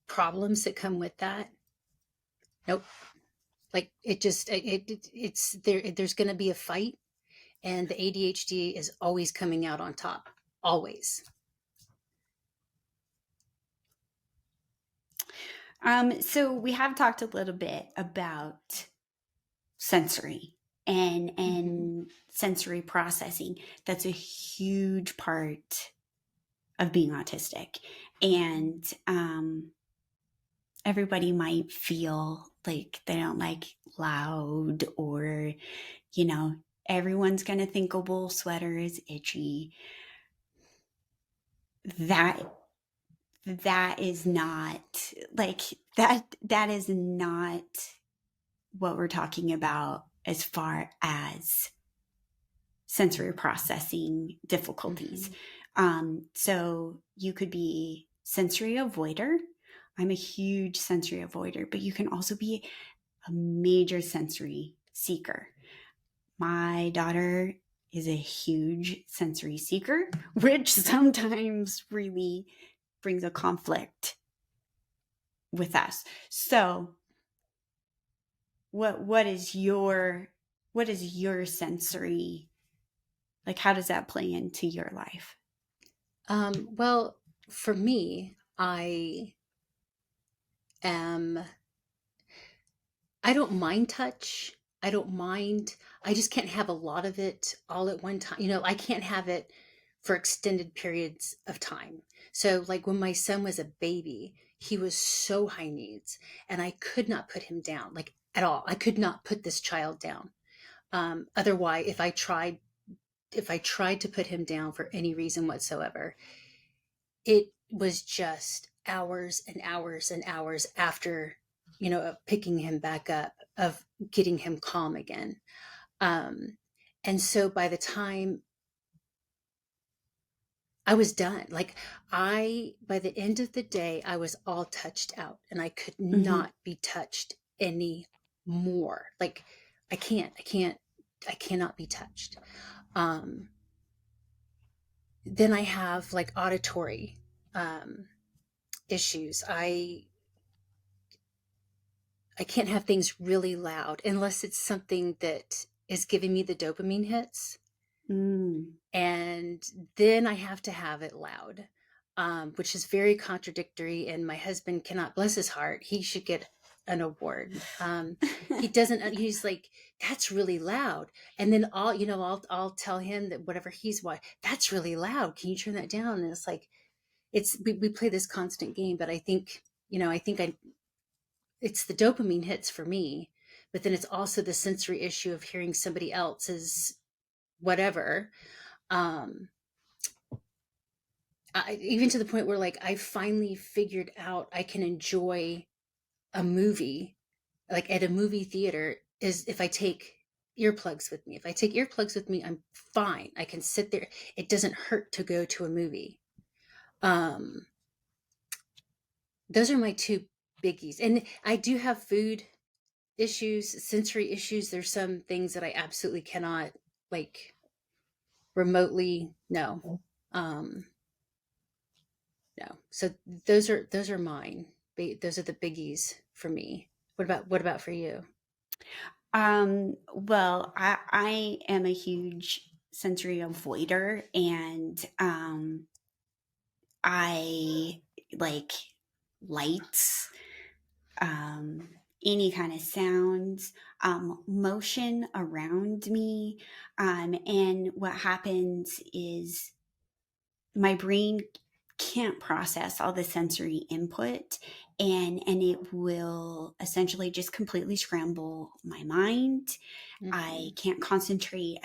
problems that come with that. Nope. Like it just, it's there, there's going to be a fight, and the ADHD is always coming out on top. Always. So we have talked a little bit about sensory and Hmm. sensory processing. That's a huge part of being autistic. And everybody might feel like they don't like loud, or, you know, everyone's going to think a wool sweater is itchy. That that is not like that is not what we're talking about as far as sensory processing difficulties. Hmm. So you could be sensory avoider. I'm a huge sensory avoider, but you can also be a major sensory seeker. My daughter is a huge sensory seeker, which sometimes really brings a conflict with us. So, what is your sensory, like, how does that play into your life? Well, for me, am I don't mind touch. I don't mind. I just can't have a lot of it all at one time. I can't have it for extended periods of time. So, like when my son was a baby, he was so high needs, and I could not put him down, like at all. I could not put this child down. Otherwise, if I tried to put him down for any reason whatsoever, it was just hours and hours and hours after, of picking him back up, of getting him calm again. Um, and so by the time I was done, like by the end of the day, I was all touched out and I could Mm-hmm. not be touched any more. Like I cannot be touched. Um, then I have like auditory um, issues. I can't have things really loud unless it's something that is giving me the dopamine hits. Mm. And then I have to have it loud, which is very contradictory. And my husband cannot, bless his heart, he should get an award. He doesn't, he's like, that's really loud. And then I'll tell him that whatever he's watching, that's really loud. Can you turn that down? And it's like, we play this constant game, but I think it's the dopamine hits for me, but then it's also the sensory issue of hearing somebody else's whatever. Um, even to the point where like I finally figured out I can enjoy a movie, like at a movie theater, is if I take earplugs with me. If I take earplugs with me, I'm fine. I can sit there. It doesn't hurt to go to a movie. Um, those are my two biggies. And I do have food issues, sensory issues. There's some things that I absolutely cannot, like, remotely, no. Um no. So those are mine. Those are the biggies for me. What about for you? Well, I am a huge sensory avoider, and I like lights, um, any kind of sounds, motion around me. And what happens is my brain can't process all the sensory input, and it will essentially just completely scramble my mind. I Hmm. can't concentrate.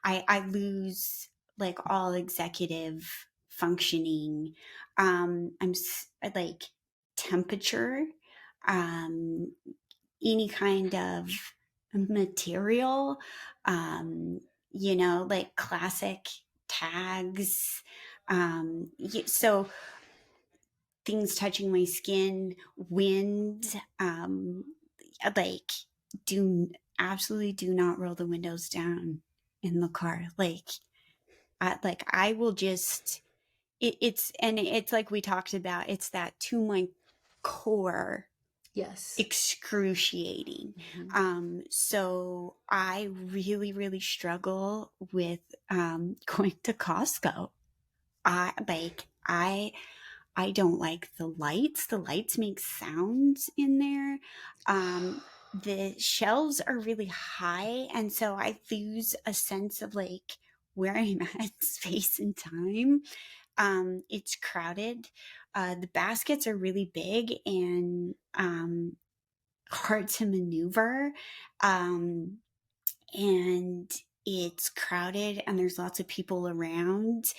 I lose like all executive functioning. Like temperature, um, any kind of material, um, like classic tags. So things touching my skin, wind, like, do absolutely do not roll the windows down in the car. Like I will just it's like we talked about, it's that to my core Yes. excruciating. Hmm. So I really, really struggle with going to Costco. I don't like the lights. The lights make sounds in there. The shelves are really high, and so I lose a sense of like where I'm at in space and time. It's crowded. The baskets are really big and hard to maneuver. Um, and it's crowded and there's lots of people around,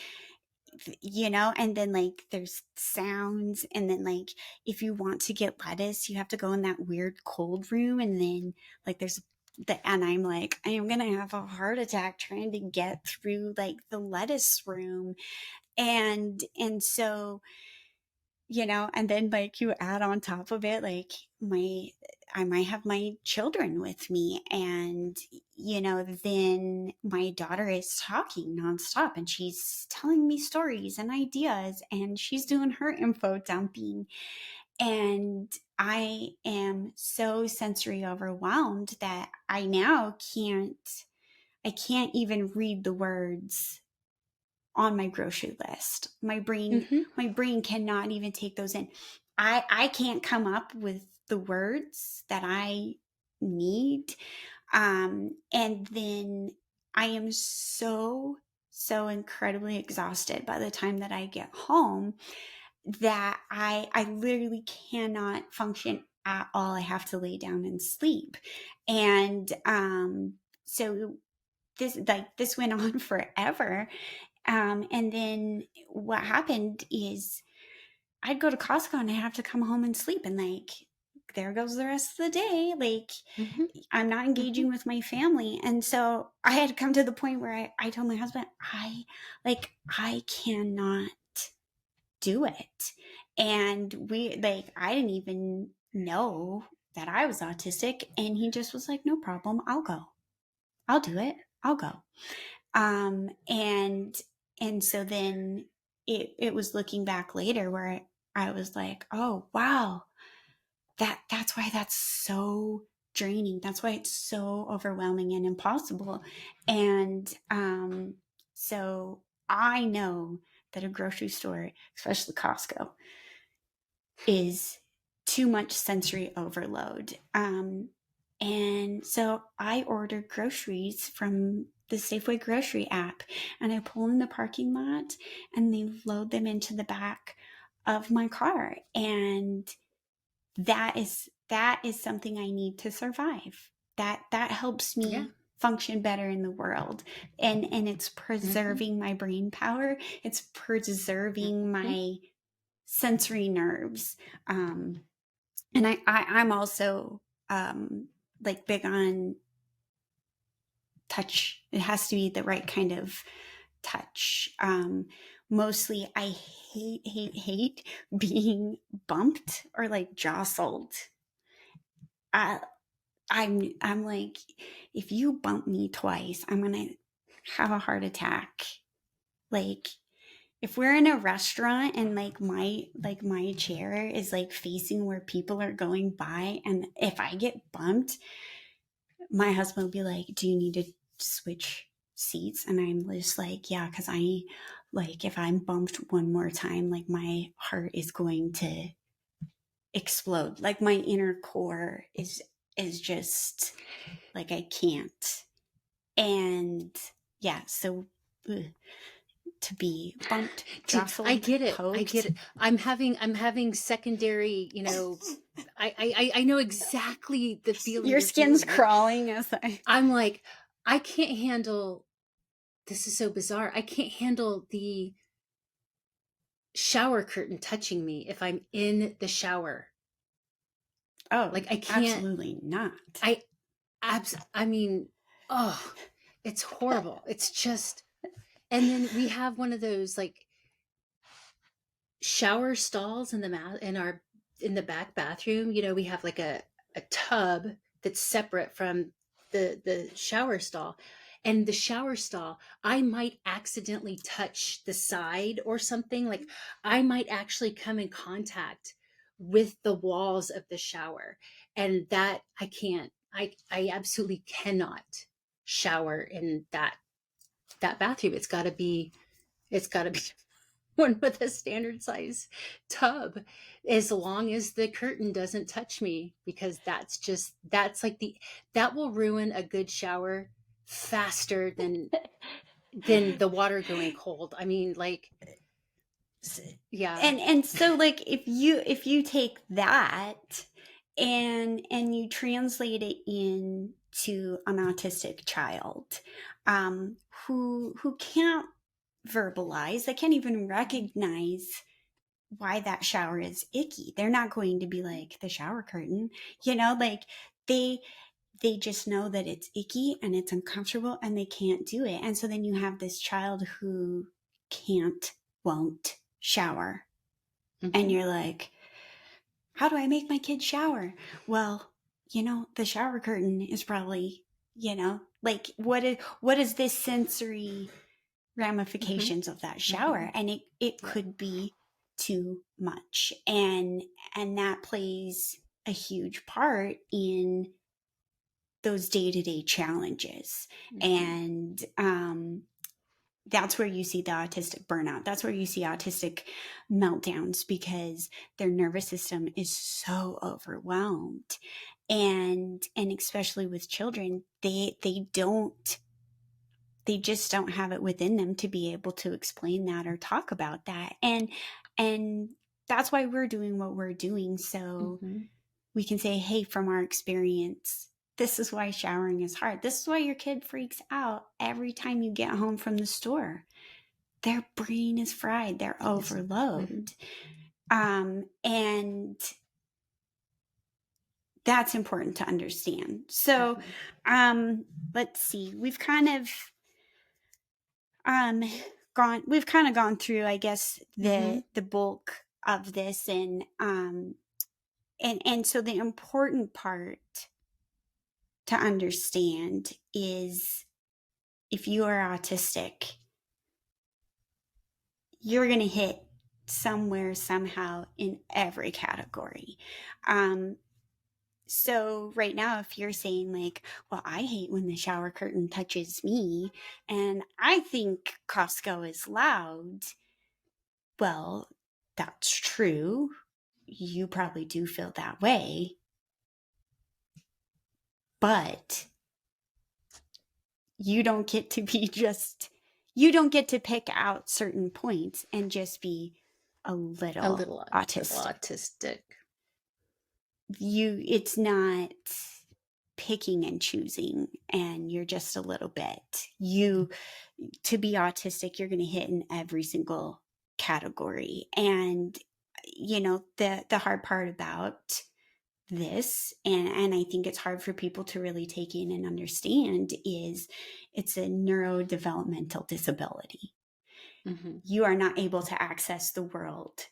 and then like there's sounds, and then like if you want to get lettuce you have to go in that weird cold room, and then like and I'm like, I am gonna have a heart attack trying to get through like the lettuce room. And so and then like you add on top of it, like I might have my children with me, and then my daughter is talking nonstop and she's telling me stories and ideas and she's doing her info dumping, and I am so sensory overwhelmed that I can't even read the words on my grocery list. Hmm. My brain cannot even take those in. I can't come up with the words that I need. And then I am so incredibly exhausted by the time that I get home that I literally cannot function at all. I have to lay down and sleep. And so this went on forever. And then what happened is I'd go to Costco and I'd have to come home and sleep. And like, there goes the rest of the day. Like, Hmm. I'm not Hmm. engaging with my family. And so I had come to the point where I told my husband, I cannot do it. And I didn't even know that I was autistic. And he just was like, no problem. I'll go. I'll do it. I'll go. And so then it was looking back later where I was like, oh wow, that's why that's so draining. That's why it's so overwhelming and impossible. And so I know that a grocery store, especially Costco, is too much sensory overload. And so I ordered groceries from the Safeway grocery app, and I pull in the parking lot and they load them into the back of my car. And that is something I need to survive. That helps Yeah. me function better in the world. And it's Hmm. preserving my brain power. It's preserving Hmm. my sensory nerves. And I'm also like big on touch. It has to be the right kind of touch. Mostly I hate being bumped or like jostled. I, I'm like, if you bump me twice, I'm gonna have a heart attack. Like, if we're in a restaurant and like my chair is like facing where people are going by, and if I get bumped, my husband will be like, do you need to switch seats? And I'm just like, yeah, because I like, if I'm bumped one more time, like my heart is going to explode. Like my inner core is just like, I can't. And yeah, so ugh, to be bumped, See, I jostled, get it. I get poked. it. I'm having secondary, I know exactly the feeling Your you're skin's feeling. Like, crawling as I. I'm like, I can't handle, this is so bizarre. I can't handle the shower curtain touching me if I'm in the shower. Oh, Like, I can't, absolutely not. I, I mean, oh, it's horrible. It's just, and then we have one of those like shower stalls in the back bathroom. We have like a tub that's separate from the shower stall. And the shower stall, I might accidentally touch the side or something. Like I might actually come in contact with the walls of the shower. And that I can't, I absolutely cannot shower in that bathroom. It's gotta be one with a standard size tub, as long as the curtain doesn't touch me, because that's like that will ruin a good shower faster than the water going cold. I mean, like, yeah. And so like if you take that and you translate it into an autistic child, who can't verbalize, they can't even recognize why that shower is icky. They're not going to be like the shower curtain, like they they just know that it's icky and it's uncomfortable and they can't do it. And so then you have this child who can't, won't shower. And Hmm. you're like, how do I make my kid shower? Well, the shower curtain is probably, like what is this sensory Hmm. ramifications of that Hmm. shower? And it Yep. could be too much. And that plays a huge part in those day-to-day challenges. Hmm. And that's where you see the autistic burnout. That's where you see autistic meltdowns, because their nervous system is so overwhelmed. And especially with children, they just don't have it within them to be able to explain that or talk about that. And that's why we're doing what we're doing, so Hmm. we can say, hey, from our experience, this is why showering is hard. This is why your kid freaks out every time you get home from the store. Their brain is fried, they're It's, hmm. overload. And that's important to understand. So Hmm. let's see. Um we've kind of gone through, I guess, Hmm. the bulk of this. And so the important part to understand is, if you are autistic, you're going to hit somewhere, somehow, in every category. Um, so right now, if you're saying like, well, I hate when the shower curtain touches me, and I think Costco is loud, well, that's true. You probably do feel that way, but you don't get to be just you don't get to pick out certain points and just be a A little little autistic. autistic. It's not picking and choosing, and you're just a little bit. You To be autistic, you're going to hit in every single category. And the hard part about this, and I think it's hard for people to really take in and understand, is it's a neurodevelopmental disability. Hmm. You are not able to access the world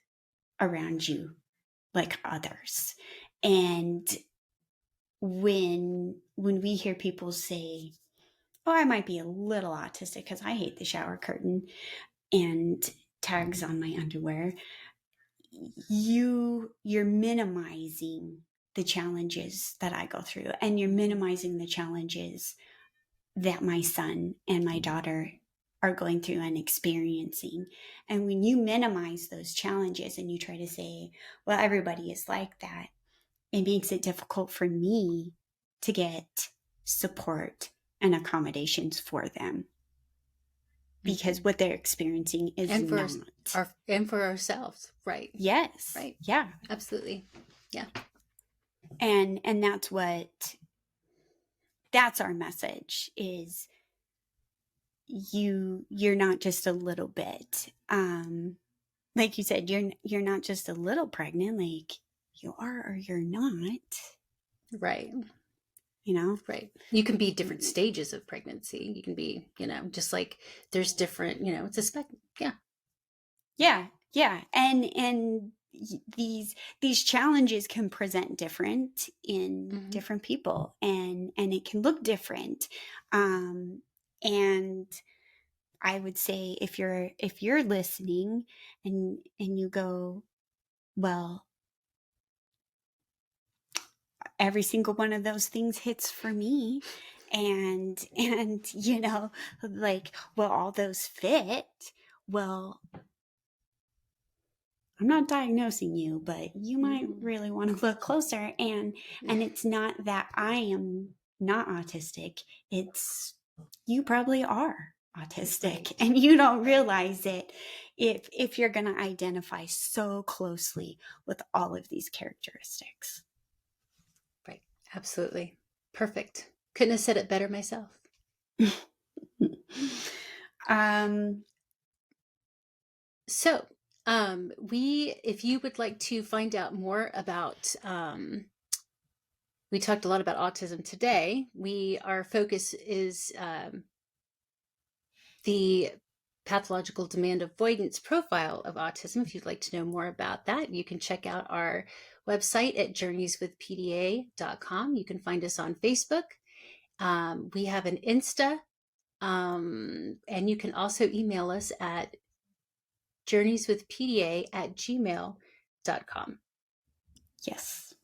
around you like others. And when we hear people say, oh, I might be a little autistic because I hate the shower curtain and tags on my underwear, you're minimizing the challenges that I go through, and you're Hmm. minimizing the challenges that my son and my daughter are going through and experiencing. And when you minimize those challenges and you try to say, well, everybody is like that, it makes it difficult for me to get support and accommodations for them, because Hmm. what they're experiencing is And for not. and for ourselves, right? Yes. Right. Yeah. Absolutely. Yeah. And that's our message, is you're not just a little bit, like you said, you're not just a little pregnant, like you are or you're not, Right. you know. Right. You can be different stages of pregnancy. You can be, just like there's different, it's a spec. Yeah. Yeah, yeah. And these challenges can present different in Mhm. different people, and it can look different. And I would say, if you're listening and you go, well, every single one of those things hits for me, and like, well, all those fit. Well, I'm not diagnosing you, but you might Mm. really want to look closer. And it's not that I am not autistic. It's, you probably are autistic, Right. and you don't Right. realize it if you're going to identify so closely with all of these characteristics. Right. Absolutely. Perfect. Couldn't have said it better myself. um So, if you would like to find out more about, we talked a lot about autism today. Our focus is the pathological demand avoidance profile of autism. If you'd like to know more about that, you can check out our website at journeyswithpda.com. You can find us on Facebook. We have an Insta, and you can also email us at journeyswithpda@gmail.com. yes.